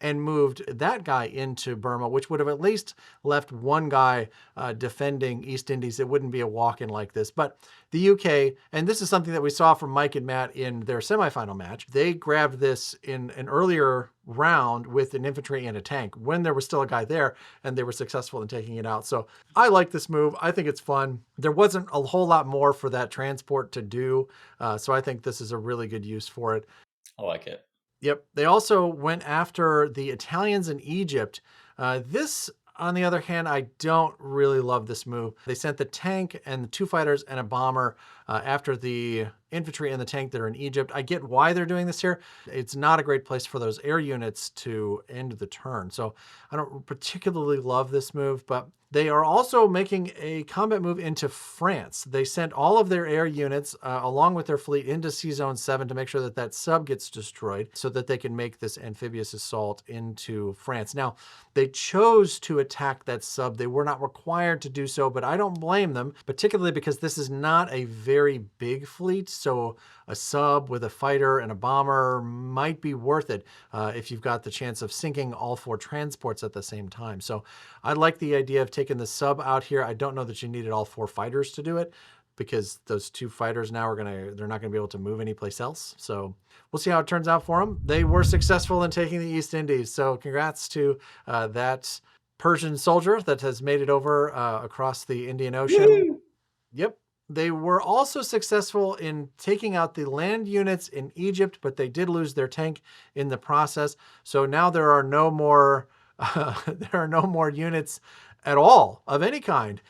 S1: and moved that guy into Burma, which would have at least left one guy defending East Indies. It wouldn't be a walk-in like this. But the UK, and this is something that we saw from Mike and Matt in their semifinal match, they grabbed this in an earlier round with an infantry and a tank when there was still a guy there, and they were successful in taking it out. So I like this move. I think it's fun. There wasn't a whole lot more for that transport to do, so I think this is a really good use for it.
S2: I like it.
S1: Yep. They also went after the Italians in Egypt. This, on the other hand, I don't really love this move. They sent the tank and the 2 fighters and a bomber after the infantry and the tank that are in Egypt. I get why they're doing this here. It's not a great place for those air units to end the turn. So I don't particularly love this move, but they are also making a combat move into France. They sent all of their air units along with their fleet into Sea Zone 7 to make sure that that sub gets destroyed so that they can make this amphibious assault into France. Now, they chose to attack that sub. They were not required to do so, but I don't blame them, particularly because this is not a very big fleet. So a sub with a fighter and a bomber might be worth it if you've got the chance of sinking all 4 transports at the same time. So I like the idea of taking the sub out here. I don't know that you needed all 4 fighters to do it because those 2 fighters now they're not gonna be able to move anyplace else. So we'll see how it turns out for them. They were successful in taking the East Indies. So congrats to that Persian soldier that has made it over across the Indian Ocean.
S2: Woo!
S1: Yep. They were also successful in taking out the land units in Egypt, but they did lose their tank in the process. So now there are no more units at all of any kind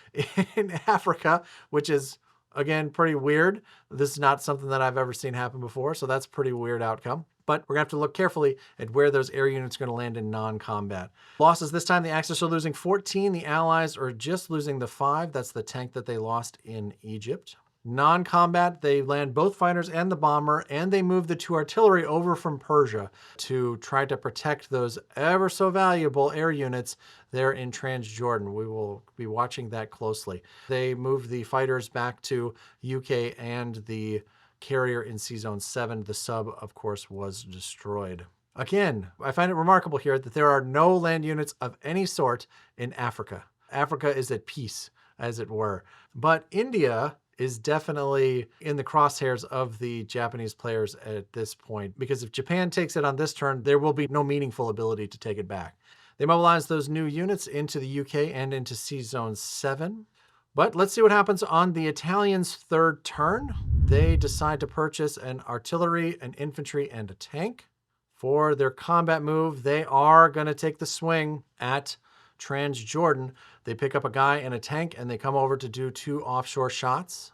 S1: in Africa, which is, again, pretty weird. This is not something that I've ever seen happen before, so that's a pretty weird outcome. But we're going to have to look carefully at where those air units are going to land in non-combat. Losses this time, the Axis are losing 14. The Allies are just losing the 5. That's the tank that they lost in Egypt. Non-combat, they land both fighters and the bomber, and they move the 2 artillery over from Persia to try to protect those ever so valuable air units there in Transjordan. We will be watching that closely. They moved the fighters back to UK and the carrier in Sea Zone 7. The sub, of course, was destroyed. Again, I find it remarkable here that there are no land units of any sort in Africa. Africa is at peace, as it were. But India is definitely in the crosshairs of the Japanese players at this point, because if Japan takes it on this turn, there will be no meaningful ability to take it back. They mobilize those new units into the UK and into Sea Zone 7. But let's see what happens on the Italians' third turn. They decide to purchase an artillery, an infantry, and a tank. For their combat move, they are going to take the swing at Transjordan. They pick up a guy and a tank, and they come over to do 2 offshore shots.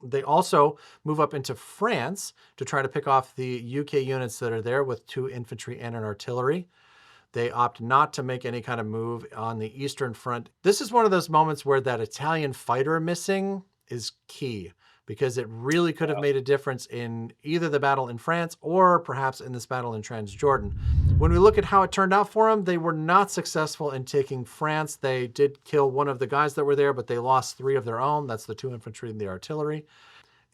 S1: They also move up into France to try to pick off the UK units that are there with 2 infantry and an artillery. They opt not to make any kind of move on the Eastern Front. This is one of those moments where that Italian fighter missing is key, because it really could have made a difference in either the battle in France or perhaps in this battle in Transjordan. When we look at how it turned out for them, they were not successful in taking France. They did kill one of the guys that were there, but they lost 3 of their own. That's the 2 infantry and the artillery.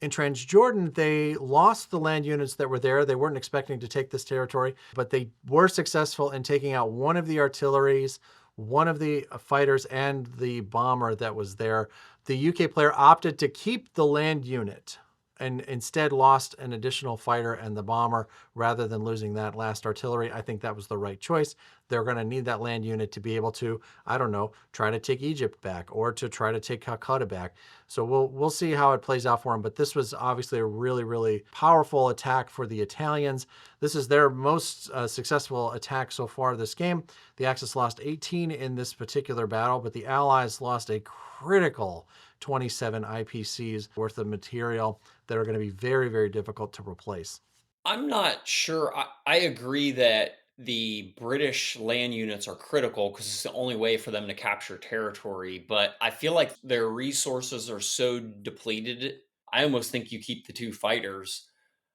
S1: In Transjordan, they lost the land units that were there. They weren't expecting to take this territory, but they were successful in taking out one of the artilleries, one of the fighters, and the bomber that was there. The UK player opted to keep the land unit and instead lost an additional fighter and the bomber rather than losing that last artillery. I think that was the right choice. They're going to need that land unit to be able to, I don't know, try to take Egypt back or to try to take Calcutta back. So we'll see how it plays out for them. But this was obviously a really, really powerful attack for the Italians. This is their most successful attack so far this game. The Axis lost 18 in this particular battle, but the Allies lost a critical 27 IPCs worth of material that are going to be very, very difficult to replace.
S2: I'm not sure. I agree that the British land units are critical because it's the only way for them to capture territory. But I feel like their resources are so depleted. I almost think you keep the 2 fighters.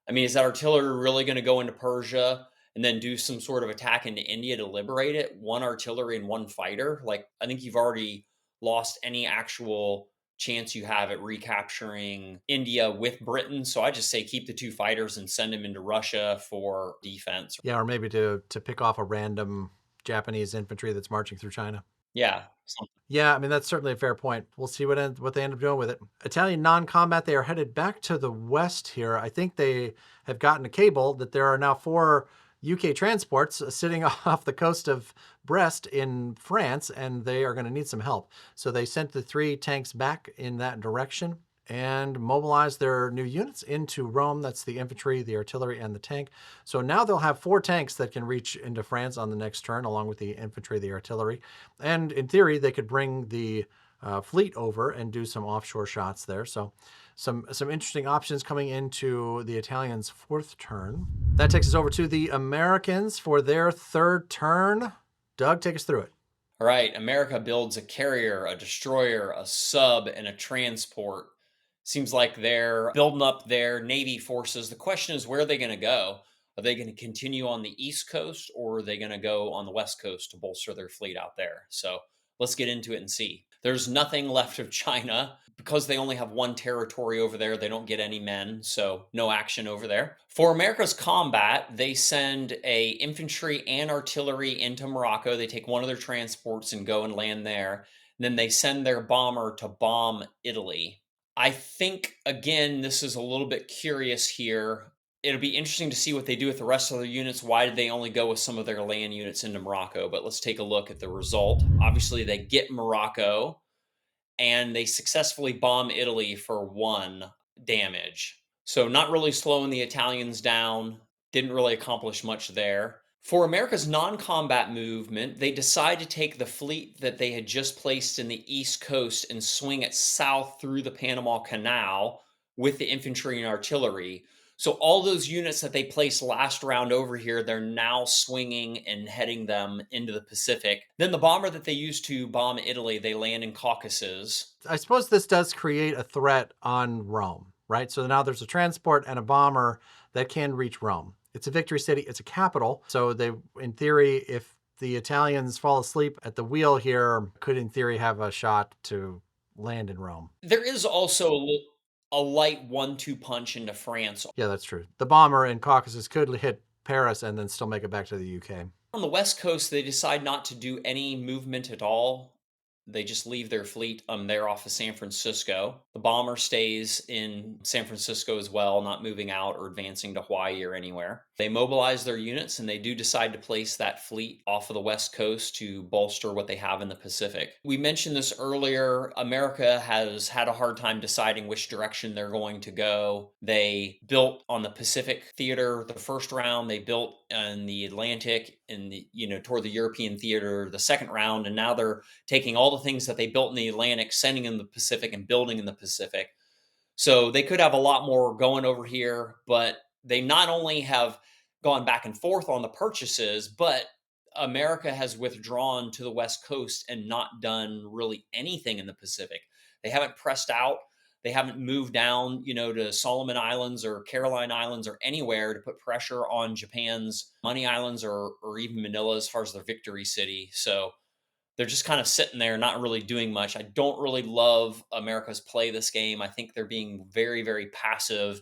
S2: I mean, is that artillery really going to go into Persia and then do some sort of attack into India to liberate it? 1 artillery and 1 fighter? Like, I think you've already lost any actual chance you have at recapturing India with Britain. So I just say keep the 2 fighters and send them into Russia for defense.
S1: Yeah, or maybe to pick off a random Japanese infantry that's marching through China.
S2: Yeah.
S1: Yeah, I mean, that's certainly a fair point. We'll see what they end up doing with it. Italian non-combat, they are headed back to the west here. I think they have gotten a cable that there are now 4 UK transports sitting off the coast of Brest in France, and they are going to need some help. So they sent the 3 tanks back in that direction and mobilized their new units into Rome. That's the infantry, the artillery, and the tank. So now they'll have 4 tanks that can reach into France on the next turn, along with the infantry, the artillery. And in theory, they could bring the fleet over and do some offshore shots there. So some interesting options coming into the Italians' 4th turn. That takes us over to the Americans for their 3rd turn. Doug, take us through it.
S2: All right. America builds a carrier, a destroyer, a sub, and a transport. Seems like they're building up their Navy forces. The question is, where are they going to go? Are they going to continue on the East Coast, or are they going to go on the West Coast to bolster their fleet out there? So let's get into it and see. There's nothing left of China because they only have 1 territory over there. They don't get any men, so no action over there. For America's combat, they send a infantry and artillery into Morocco. They take 1 of their transports and go and land there. Then they send their bomber to bomb Italy. I think, again, this is a little bit curious here. It'll be interesting to see what they do with the rest of their units. Why did they only go with some of their land units into Morocco? But let's take a look at the result. Obviously, they get Morocco and they successfully bomb Italy for 1 damage. So, not really slowing the Italians down, didn't really accomplish much there. For America's non combat movement, they decide to take the fleet that they had just placed in the East Coast and swing it south through the Panama Canal with the infantry and artillery. So, all those units that they placed last round over here, they're now swinging and heading them into the Pacific. Then, the bomber that they used to bomb Italy, they land in Caucasus.
S1: I suppose this does create a threat on Rome, right? So now there's a transport and a bomber that can reach Rome. It's a victory city. It's a capital. So they, in theory, if the Italians fall asleep at the wheel here, could in theory have a shot to land in Rome.
S2: There is also a light 1-2 punch into France.
S1: Yeah, that's true. The bomber in Caucasus could hit Paris and then still make it back to the UK.
S2: On the West Coast, they decide not to do any movement at all. They just leave their fleet there off of San Francisco. The bomber stays in San Francisco as well, not moving out or advancing to Hawaii or anywhere. They mobilize their units and they do decide to place that fleet off of the West Coast to bolster what they have in the Pacific. We mentioned this earlier. America has had a hard time deciding which direction they're going to go. They built on the Pacific theater the first round. They built in the Atlantic and toward the European theater the second round, and now they're taking all the things that they built in the Atlantic, sending in the Pacific and building in the Pacific. So they could have a lot more going over here, but they not only have gone back and forth on the purchases, but America has withdrawn to the West Coast and not done really anything in the Pacific. They haven't pressed out. They haven't moved down, to Solomon Islands or Caroline Islands or anywhere to put pressure on Japan's Money Islands or even Manila as far as their victory city. So they're just kind of sitting there, not really doing much. I don't really love America's play this game. I think they're being very, very passive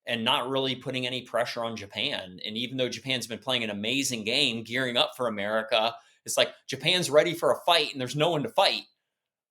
S2: and not really putting any pressure on Japan. And even though Japan's been playing an amazing game, gearing up for America, it's like Japan's ready for a fight and there's no one to fight.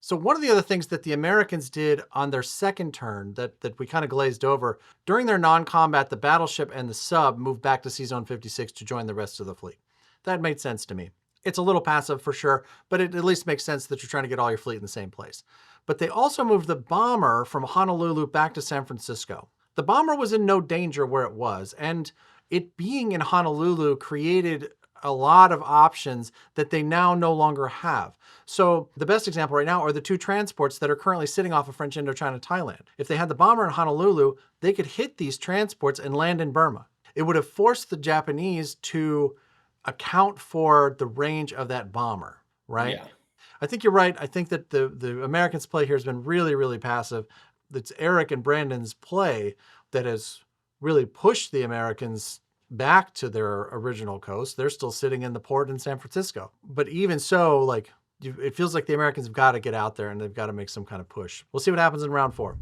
S1: So one of the other things that the Americans did on their second turn that we kind of glazed over, during their non-combat, the battleship and the sub moved back to Sea Zone 56 to join the rest of the fleet. That made sense to me. It's a little passive for sure, but it at least makes sense that you're trying to get all your fleet in the same place. But they also moved the bomber from Honolulu back to San Francisco. The bomber was in no danger where it was, and it being in Honolulu created a lot of options that they now no longer have. So the best example right now are the two transports that are currently sitting off of French Indochina, Thailand. If they had the bomber in Honolulu, they could hit these transports and land in Burma. It would have forced the Japanese to account for the range of that bomber, right?
S2: Yeah.
S1: I think you're right. I think that the Americans' play here has been really, really passive. It's Eric and Brandon's play that has really pushed the Americans back to their original coast. They're still sitting in the port in San Francisco. But even so, like, it feels like the Americans have got to get out there and they've got to make some kind of push. We'll see what happens in round 4.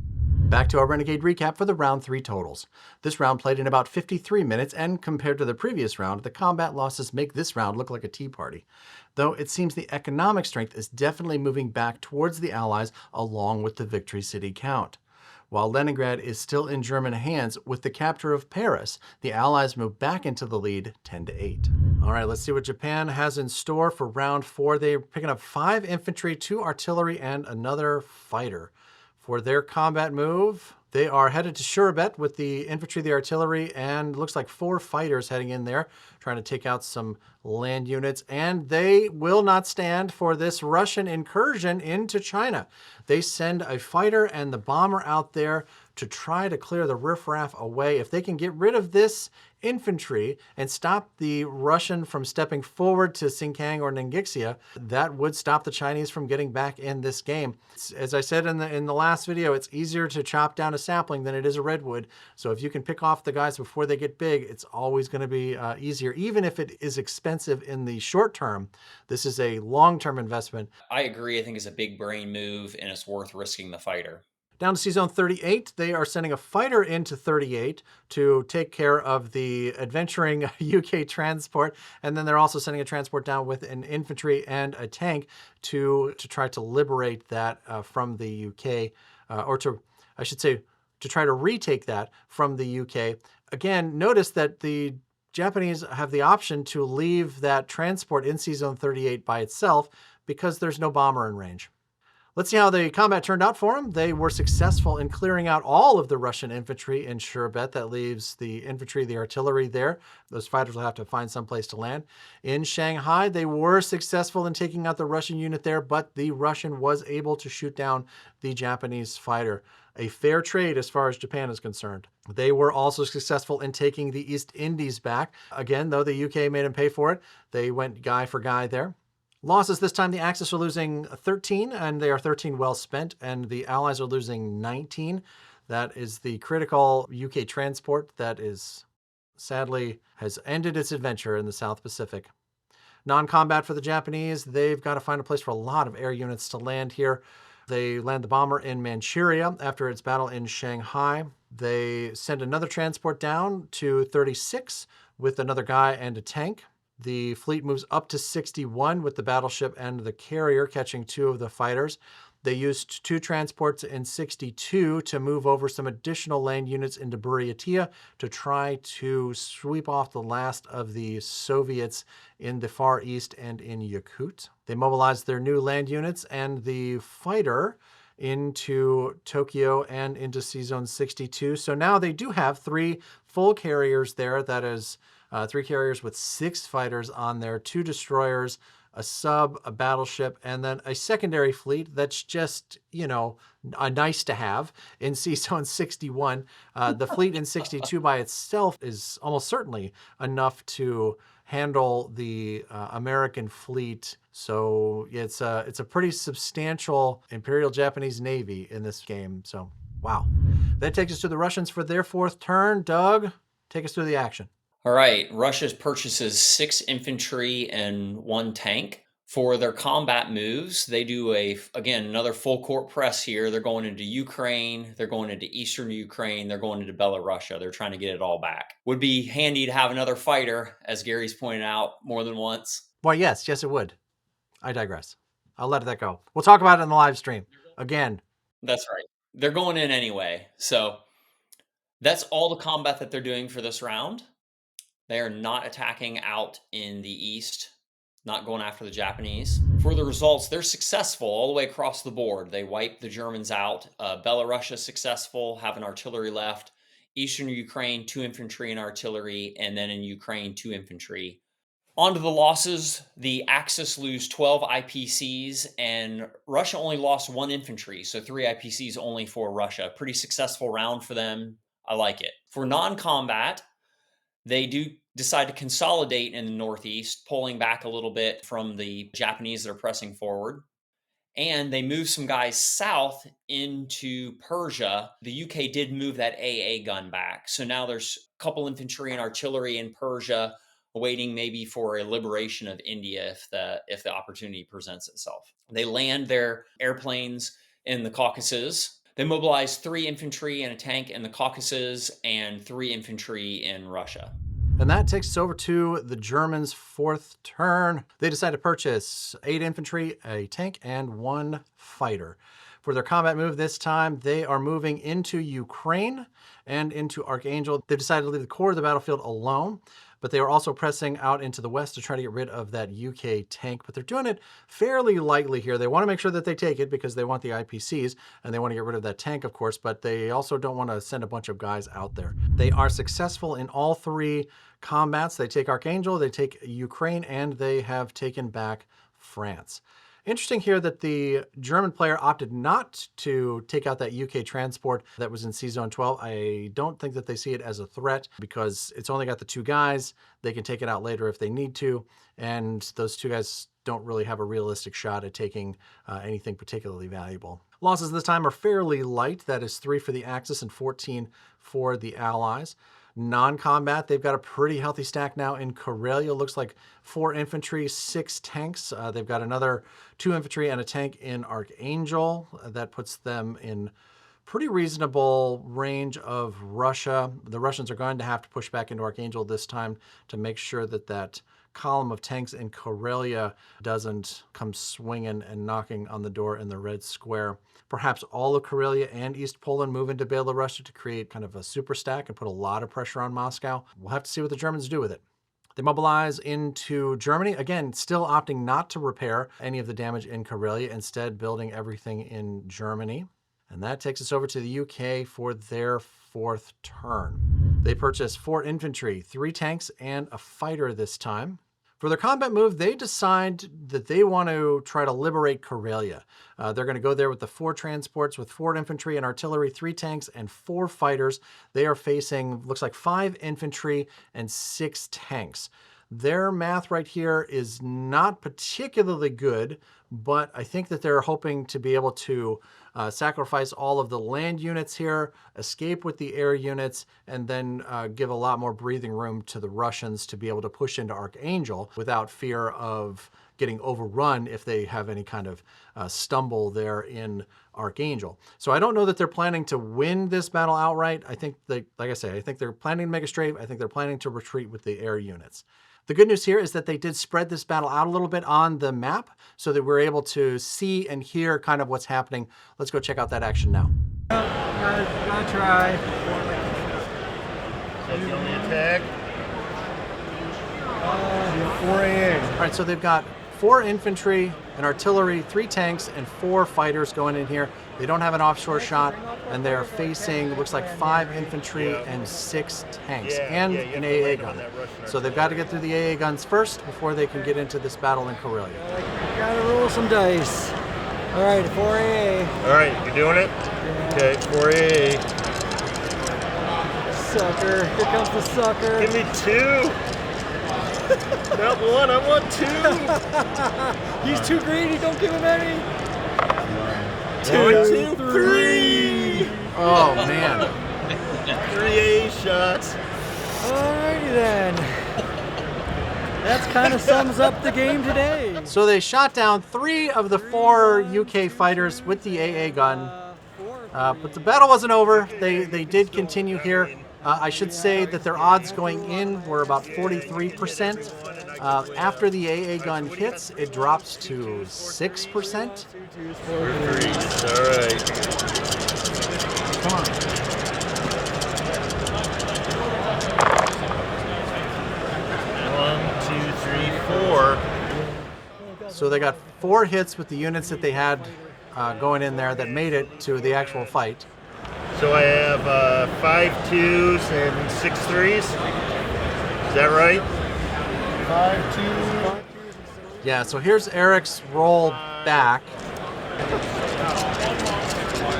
S1: Back to our Renegade recap for the round 3 totals. This round played in about 53 minutes, and compared to the previous round, the combat losses make this round look like a tea party. Though it seems the economic strength is definitely moving back towards the Allies along with the victory city count. While Leningrad is still in German hands, with the capture of Paris, the Allies move back into the lead 10-8. All right, let's see what Japan has in store for round 4. They're picking up 5 infantry, 2 artillery, and another fighter. For their combat move, they are headed to Shurabet with the infantry, the artillery, and looks like 4 fighters heading in there, trying to take out some land units. And they will not stand for this Russian incursion into China. They send a fighter and the bomber out there to try to clear the riffraff away. If they can get rid of this infantry and stop the Russian from stepping forward to Xinjiang or Ningxia, that would stop the Chinese from getting back in this game. As I said in the last video, it's easier to chop down a sapling than it is a redwood. So if you can pick off the guys before they get big, it's always going to be easier. Even if it is expensive in the short term, this is a long-term investment.
S2: I agree. I think it's a big brain move and it's worth risking the fighter.
S1: Down to Sea Zone 38, they are sending a fighter into 38 to take care of the adventuring UK transport. And then they're also sending a transport down with an infantry and a tank to try to liberate that from the UK, I should say, to try to retake that from the UK. Again, notice that the Japanese have the option to leave that transport in Sea Zone 38 by itself because there's no bomber in range. Let's see how the combat turned out for them. They were successful in clearing out all of the Russian infantry in Shurabet. That leaves the infantry, the artillery there. Those fighters will have to find some place to land. In Shanghai, they were successful in taking out the Russian unit there, but the Russian was able to shoot down the Japanese fighter. A fair trade as far as Japan is concerned. They were also successful in taking the East Indies back. Again, though the UK made them pay for it, they went guy for guy there. Losses this time, the Axis are losing 13, and they are 13 well spent, and the Allies are losing 19. That is the critical UK transport that is sadly has ended its adventure in the South Pacific. Non-combat for the Japanese, they've got to find a place for a lot of air units to land here. They land the bomber in Manchuria after its battle in Shanghai. They send another transport down to 36 with another guy and a tank. The fleet moves up to 61 with the battleship and the carrier catching 2 of the fighters. They used 2 transports in 62 to move over some additional land units into Buryatia to try to sweep off the last of the Soviets in the Far East and in Yakut. They mobilized their new land units and the fighter into Tokyo and into Sea Zone 62. So now they do have 3 full carriers there. That is 3 carriers with 6 fighters on there, 2 destroyers, a sub, a battleship, and then a secondary fleet that's just, a nice to have in Sea Zone 61. The fleet in 62 by itself is almost certainly enough to handle the American fleet. So it's a pretty substantial Imperial Japanese Navy in this game. So Wow. That takes us to the Russians for their fourth turn. Doug, take us through the action.
S2: All right, Russia purchases 6 infantry and 1 tank. For their combat moves, they do again another full court press here. They're going into Ukraine, they're going into eastern Ukraine, they're going into Belarus. They're trying to get it all back. Would be handy to have another fighter, as Gary's pointed out more than once.
S1: Why, yes, it would. I digress. I'll let that go. We'll talk about it in the live stream. Again.
S2: That's right. They're going in anyway. So that's all the combat that they're doing for this round. They are not attacking out in the east, not going after the Japanese. For the results, they're successful all the way across the board. They wiped the Germans out. Belarus is successful, having artillery left. Eastern Ukraine, 2 infantry and artillery, and then in Ukraine, 2 infantry. On to the losses. The Axis lose 12 IPCs, and Russia only lost 1 infantry, so 3 IPCs only for Russia. Pretty successful round for them. I like it. For non-combat, they do decide to consolidate in the northeast, pulling back a little bit from the Japanese that are pressing forward. And they move some guys south into Persia. The UK did move that AA gun back. So now there's a couple infantry and artillery in Persia, waiting maybe for a liberation of India if the opportunity presents itself. They land their airplanes in the Caucasus. They mobilize 3 infantry and a tank in the Caucasus and 3 infantry in Russia.
S1: And that takes us over to the Germans' fourth turn. They decide to purchase 8 infantry, a tank, and 1 fighter. For their combat move this time, they are moving into Ukraine and into Archangel. They've decided to leave the core of the battlefield alone, but they are also pressing out into the west to try to get rid of that UK tank. But they're doing it fairly lightly here. They want to make sure that they take it because they want the IPCs and they want to get rid of that tank, of course, but they also don't want to send a bunch of guys out there. They are successful in all 3 combats. They take Archangel, they take Ukraine, and they have taken back France. Interesting here that the German player opted not to take out that UK transport that was in C-Zone 12. I don't think that they see it as a threat because it's only got the 2 guys. They can take it out later if they need to, and those 2 guys don't really have a realistic shot at taking anything particularly valuable. Losses this time are fairly light. That is 3 for the Axis and 14 for the Allies. Non-combat, they've got a pretty healthy stack now in Karelia. Looks like 4 infantry, 6 tanks. They've got another 2 infantry and a tank in Archangel. That puts them in pretty reasonable range of Russia. The Russians are going to have to push back into Archangel this time to make sure that that column of tanks in Karelia doesn't come swinging and knocking on the door in the red square. Perhaps all of Karelia and East Poland move into Belarus to create kind of a super stack and put a lot of pressure on Moscow. We'll have to see what the Germans do with it. They mobilize into Germany, again, still opting not to repair any of the damage in Karelia, instead building everything in Germany. And that takes us over to the UK for their fourth turn. They purchase 4 infantry, 3 tanks, and a fighter this time. For their combat move, they decide that they want to try to liberate Karelia. They're going to go there with the 4 transports with 4 infantry and artillery, 3 tanks, and 4 fighters. They are facing, looks like 5 infantry and 6 tanks. Their math right here is not particularly good, but I think that they're hoping to be able to sacrifice all of the land units here, escape with the air units, and then give a lot more breathing room to the Russians to be able to push into Archangel without fear of getting overrun if they have any kind of stumble there in Archangel. So I don't know that they're planning to win this battle outright. I think they, like I say, I think they're planning to make a strafe. I think they're planning to retreat with the air units. The good news here is that they did spread this battle out a little bit on the map so that we're able to see and hear kind of what's happening. Let's go check out that action now.
S3: Gotta try.
S4: So the only attack?
S3: 4 a.m.
S1: All right, so they've got 4 infantry, an artillery, 3 tanks, and 4 fighters going in here. They don't have an offshore shot, and they're facing, looks like 5 infantry and 6 tanks, and an AA gun. So they've got to get through the AA guns first before they can get into this battle in Karelia.
S3: Gotta roll some dice. All right, 4 AA.
S4: All right, you're doing it?
S3: Yeah.
S4: Okay, 4 AA.
S3: Sucker. Here comes the sucker.
S4: Give me 2. Not 1, I want 2.
S3: He's too greedy. Don't give him any.
S4: 1, 2, 3.
S1: Oh, man.
S4: 3 AA shots.
S3: Alrighty then. That kind of sums up the game today.
S1: So they shot down 3 of the 4 UK fighters with the AA gun. But the battle wasn't over. They did continue here. I should say that their odds going in were about 43%. After the AA gun hits, it drops to 6%.
S4: For threes. All right.
S1: Come on.
S4: One, two, three, four.
S1: So they got 4 hits with the units that they had going in there that made it to the actual fight.
S4: So I have 5 twos and 6 threes. Is that right? 5 2.
S1: Yeah, so here's Eric's roll back.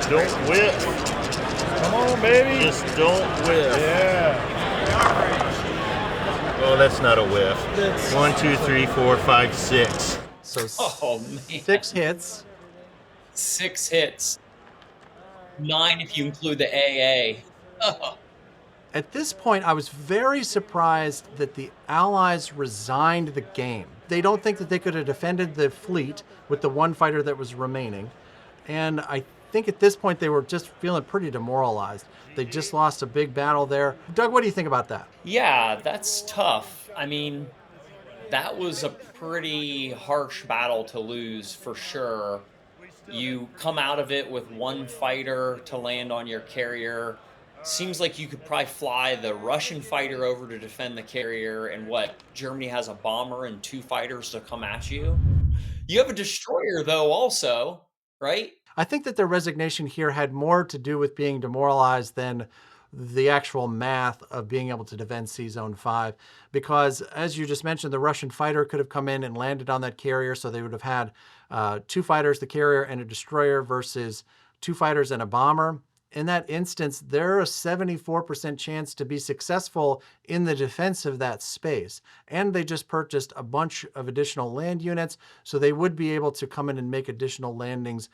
S4: Don't whip. Come on, baby. Just don't whip. Yeah. Oh, that's not a whiff. 1, 2, 3, 4, 5, 6.
S1: So
S2: Oh, man.
S1: 6 hits.
S2: 6 hits. 9 if you include the AA. Oh,
S1: At this point, I was very surprised that the Allies resigned the game. They don't think that they could have defended the fleet with the 1 fighter that was remaining. And I think at this point they were just feeling pretty demoralized. They just lost a big battle there. Doug, what do you think about that?
S2: yeah, that's tough. I mean, that was a pretty harsh battle to lose for sure. You come out of it with 1 fighter to land on your carrier. Seems like you could probably fly the Russian fighter over to defend the carrier, and what? Germany has a bomber and 2 fighters to come at you. You have a destroyer, though, also, right?
S1: I think that their resignation here had more to do with being demoralized than the actual math of being able to defend Sea Zone 5. Because, as you just mentioned, the Russian fighter could have come in and landed on that carrier, so they would have had 2 fighters, the carrier, and a destroyer versus 2 fighters and a bomber. In that instance, they're a 74% chance to be successful in the defense of that space. And they just purchased a bunch of additional land units, so they would be able to come in and make additional landings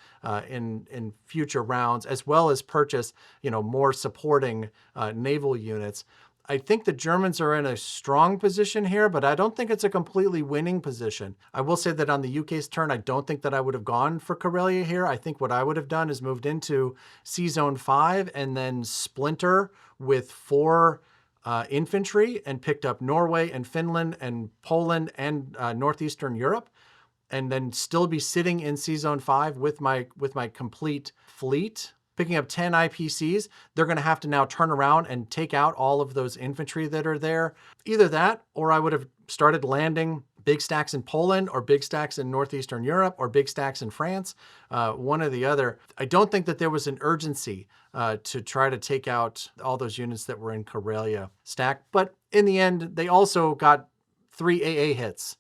S1: in future rounds, as well as purchase, more supporting naval units. I think the Germans are in a strong position here, but I don't think it's a completely winning position. I will say that on the UK's turn, I don't think that I would have gone for Karelia here. I think what I would have done is moved into Sea Zone 5 and then splinter with 4 infantry and picked up Norway and Finland and Poland and Northeastern Europe, and then still be sitting in Sea Zone 5 with my complete fleet. Picking up 10 IPCs, they're going to have to now turn around and take out all of those infantry that are there. Either that, or I would have started landing big stacks in Poland or big stacks in Northeastern Europe or big stacks in France, one or the other. I don't think that there was an urgency to try to take out all those units that were in Karelia stack. But in the end, they also got 3 AA hits,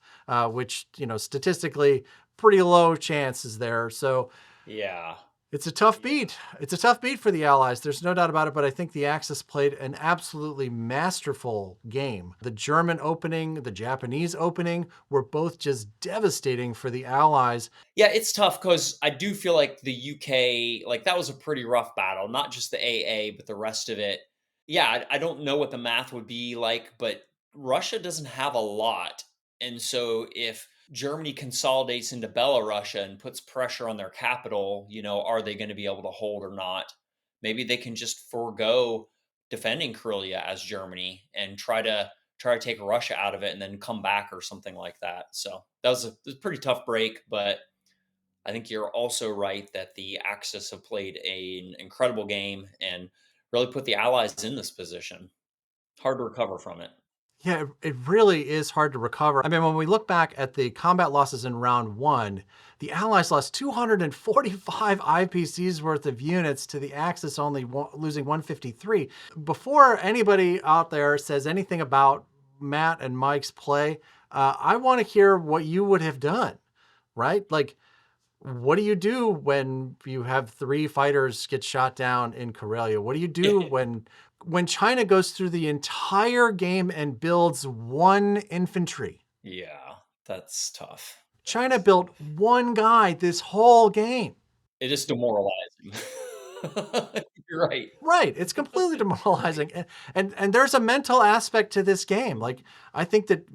S1: which, statistically pretty low chances there. So
S2: Yeah.
S1: it's a tough beat. It's a tough beat for the Allies. There's no doubt about it, but I think the Axis played an absolutely masterful game. The German opening, the Japanese opening were both just devastating for the Allies.
S2: Yeah, it's tough because I do feel like the UK, like that was a pretty rough battle, not just the AA, but the rest of it. Yeah, I don't know what the math would be like, but Russia doesn't have a lot. And so if Germany consolidates into Belarus and puts pressure on their capital, are they going to be able to hold or not? Maybe they can just forego defending Karelia as Germany and try to take Russia out of it and then come back or something like that. So that was a pretty tough break, but I think you're also right that the Axis have played an incredible game and really put the Allies in this position. Hard to recover from it.
S1: Yeah, it really is hard to recover. I mean, when we look back at the combat losses in round 1, the Allies lost 245 IPCs worth of units to the Axis only losing 153. Before anybody out there says anything about Matt and Mike's play, I want to hear what you would have done, right? Like, what do you do when you have 3 fighters get shot down in Karelia? What do you do when China goes through the entire game and builds 1 infantry?
S2: Yeah, that's tough.
S1: China built 1 guy this whole game.
S2: It is demoralizing. You're right.
S1: Right. It's completely demoralizing. And there's a mental aspect to this game. Like, I think that,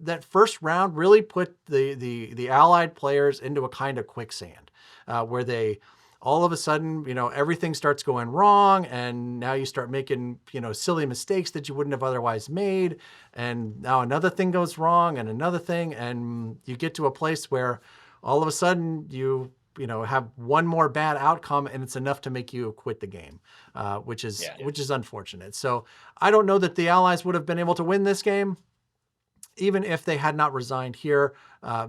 S1: that first round really put the Allied players into a kind of quicksand, where they all of a sudden, everything starts going wrong, and now you start making, silly mistakes that you wouldn't have otherwise made. And now another thing goes wrong and another thing, and you get to a place where all of a sudden have one more bad outcome, and it's enough to make you quit the game, which is unfortunate. So I don't know that the Allies would have been able to win this game, even if they had not resigned here.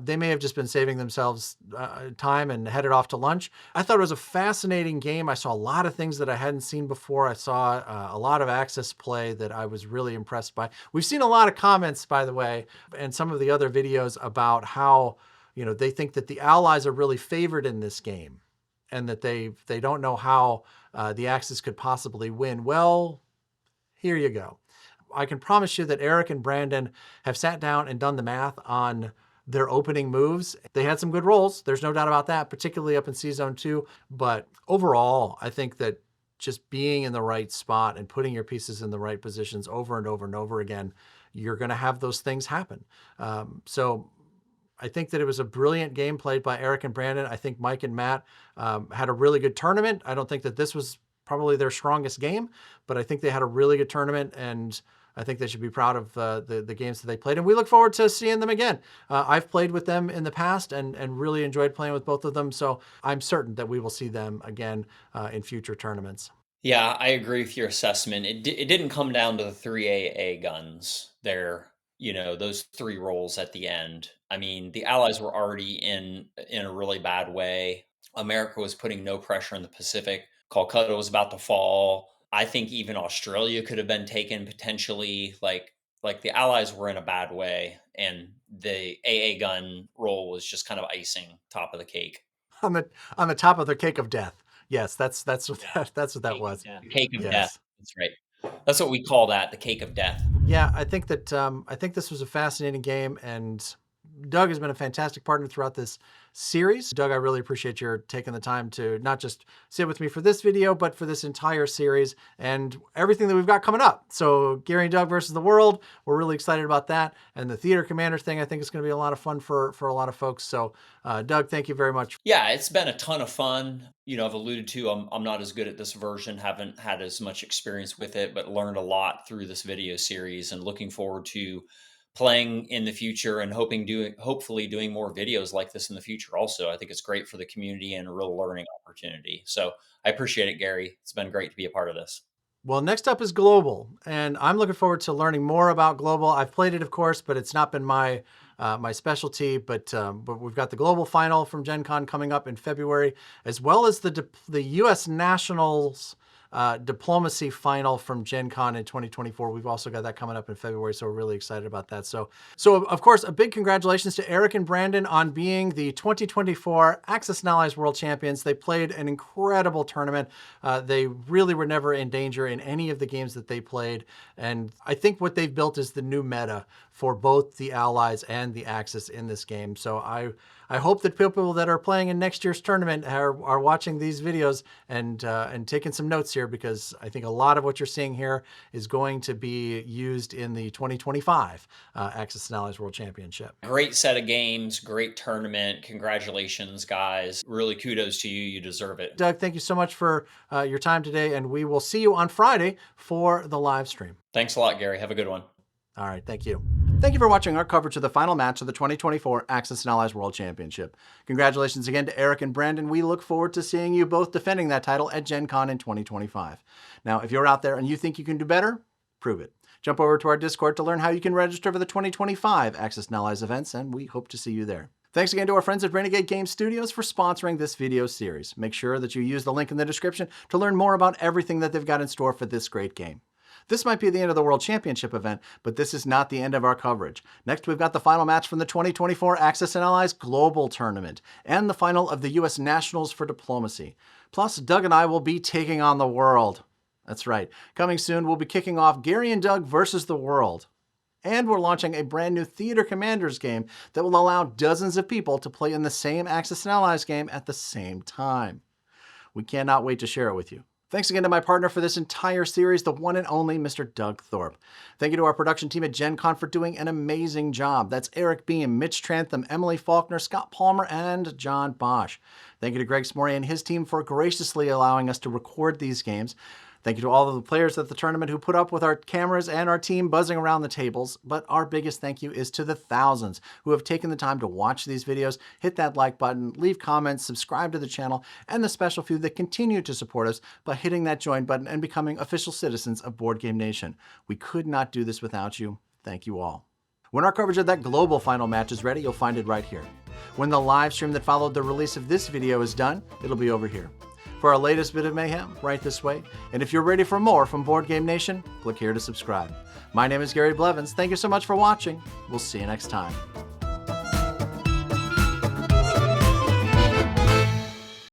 S1: They may have just been saving themselves time and headed off to lunch. I thought it was a fascinating game. I saw a lot of things that I hadn't seen before. I saw a lot of Axis play that I was really impressed by. We've seen a lot of comments, by the way, and some of the other videos about how they think that the Allies are really favored in this game, and that they don't know how the Axis could possibly win. Well, here you go. I can promise you that Eric and Brandon have sat down and done the math on their opening moves. They had some good rolls. There's no doubt about that, particularly up in C-Zone 2. But overall, I think that just being in the right spot and putting your pieces in the right positions over and over and over again, you're going to have those things happen. So I think that it was a brilliant game played by Eric and Brandon. I think Mike and Matt had a really good tournament. I don't think that this was probably their strongest game, but I think they had a really good tournament, and I think they should be proud of the games that they played. And we look forward to seeing them again. I've played with them in the past and really enjoyed playing with both of them. So I'm certain that we will see them again in future tournaments.
S2: Yeah, I agree with your assessment. It didn't come down to the 3AA guns there, those 3 rolls at the end. I mean, the Allies were already in a really bad way. America was putting no pressure in the Pacific. Calcutta was about to fall. I think even Australia could have been taken potentially. Like the Allies were in a bad way, and the AA gun roll was just kind of icing, top of the cake.
S1: On the top of the cake of death. Yes, that's what that's what that was.
S2: The cake of
S1: Yes.
S2: death. That's right. That's what we call that, the cake of death.
S1: Yeah, I think that I think this was a fascinating game, and Doug has been a fantastic partner throughout this series. Doug, I really appreciate your taking the time to not just sit with me for this video, but for this entire series and everything that we've got coming up. So Gary and Doug versus the world, we're really excited about that. And the Theater Commander thing, I think is going to be a lot of fun for a lot of folks. So Doug, thank you very much.
S2: Yeah, it's been a ton of fun. I've alluded to, I'm not as good at this version, haven't had as much experience with it, but learned a lot through this video series, and looking forward to playing in the future and hopefully doing more videos like this in the future. Also, I think it's great for the community and a real learning opportunity. So I appreciate it, Gary. It's been great to be a part of this.
S1: Well, next up is Global, and I'm looking forward to learning more about Global. I've played it, of course, but it's not been my specialty. But we've got the Global Final from Gen Con coming up in February, as well as the U.S. Nationals Diplomacy Final from Gen Con in 2024. We've also got that coming up in February, so we're really excited about that. So of course, a big congratulations to Eric and Brandon on being the 2024 Axis and Allies World Champions. They played an incredible tournament. They really were never in danger in any of the games that they played, and I think what they've built is the new meta for both the Allies and the Axis in this game. So I hope that people that are playing in next year's tournament are watching these videos and taking some notes here, because I think a lot of what you're seeing here is going to be used in the 2025 Axis and Allies World Championship.
S2: Great set of games, great tournament. Congratulations, guys. Really kudos to you. You deserve it.
S1: Doug, thank you so much for your time today, and we will see you on Friday for the live stream.
S2: Thanks a lot, Gary. Have a good one.
S1: All right, thank you. Thank you for watching our coverage of the final match of the 2024 Axis and Allies World Championship. Congratulations again to Eric and Brandon. We look forward to seeing you both defending that title at Gen Con in 2025. Now, if you're out there and you think you can do better, prove it. Jump over to our Discord to learn how you can register for the 2025 Axis and Allies events, and we hope to see you there. Thanks again to our friends at Renegade Game Studios for sponsoring this video series. Make sure that you use the link in the description to learn more about everything that they've got in store for this great game. This might be the end of the World Championship event, but this is not the end of our coverage. Next, we've got the final match from the 2024 Axis and Allies Global Tournament, and the final of the U.S. Nationals for Diplomacy. Plus, Doug and I will be taking on the world. That's right. Coming soon, we'll be kicking off Gary and Doug versus the world. And we're launching a brand new Theater Commanders game that will allow dozens of people to play in the same Axis and Allies game at the same time. We cannot wait to share it with you. Thanks again to my partner for this entire series, the one and only Mr. Doug Thorpe. Thank you to our production team at Gen Con for doing an amazing job. That's Eric Beam, Mitch Trantham, Emily Faulkner, Scott Palmer, and John Bosch. Thank you to Greg Smorey and his team for graciously allowing us to record these games. Thank you to all of the players at the tournament who put up with our cameras and our team buzzing around the tables. But our biggest thank you is to the thousands who have taken the time to watch these videos, hit that like button, leave comments, subscribe to the channel, and the special few that continue to support us by hitting that join button and becoming official citizens of Board Game Nation. We could not do this without you. Thank you all. When our coverage of that global final match is ready, you'll find it right here. When the live stream that followed the release of this video is done, it'll be over here. For our latest bit of mayhem, right this way. And if you're ready for more from Board Game Nation, click here to subscribe. My name is Gary Blevins. Thank you so much for watching. We'll see you next time.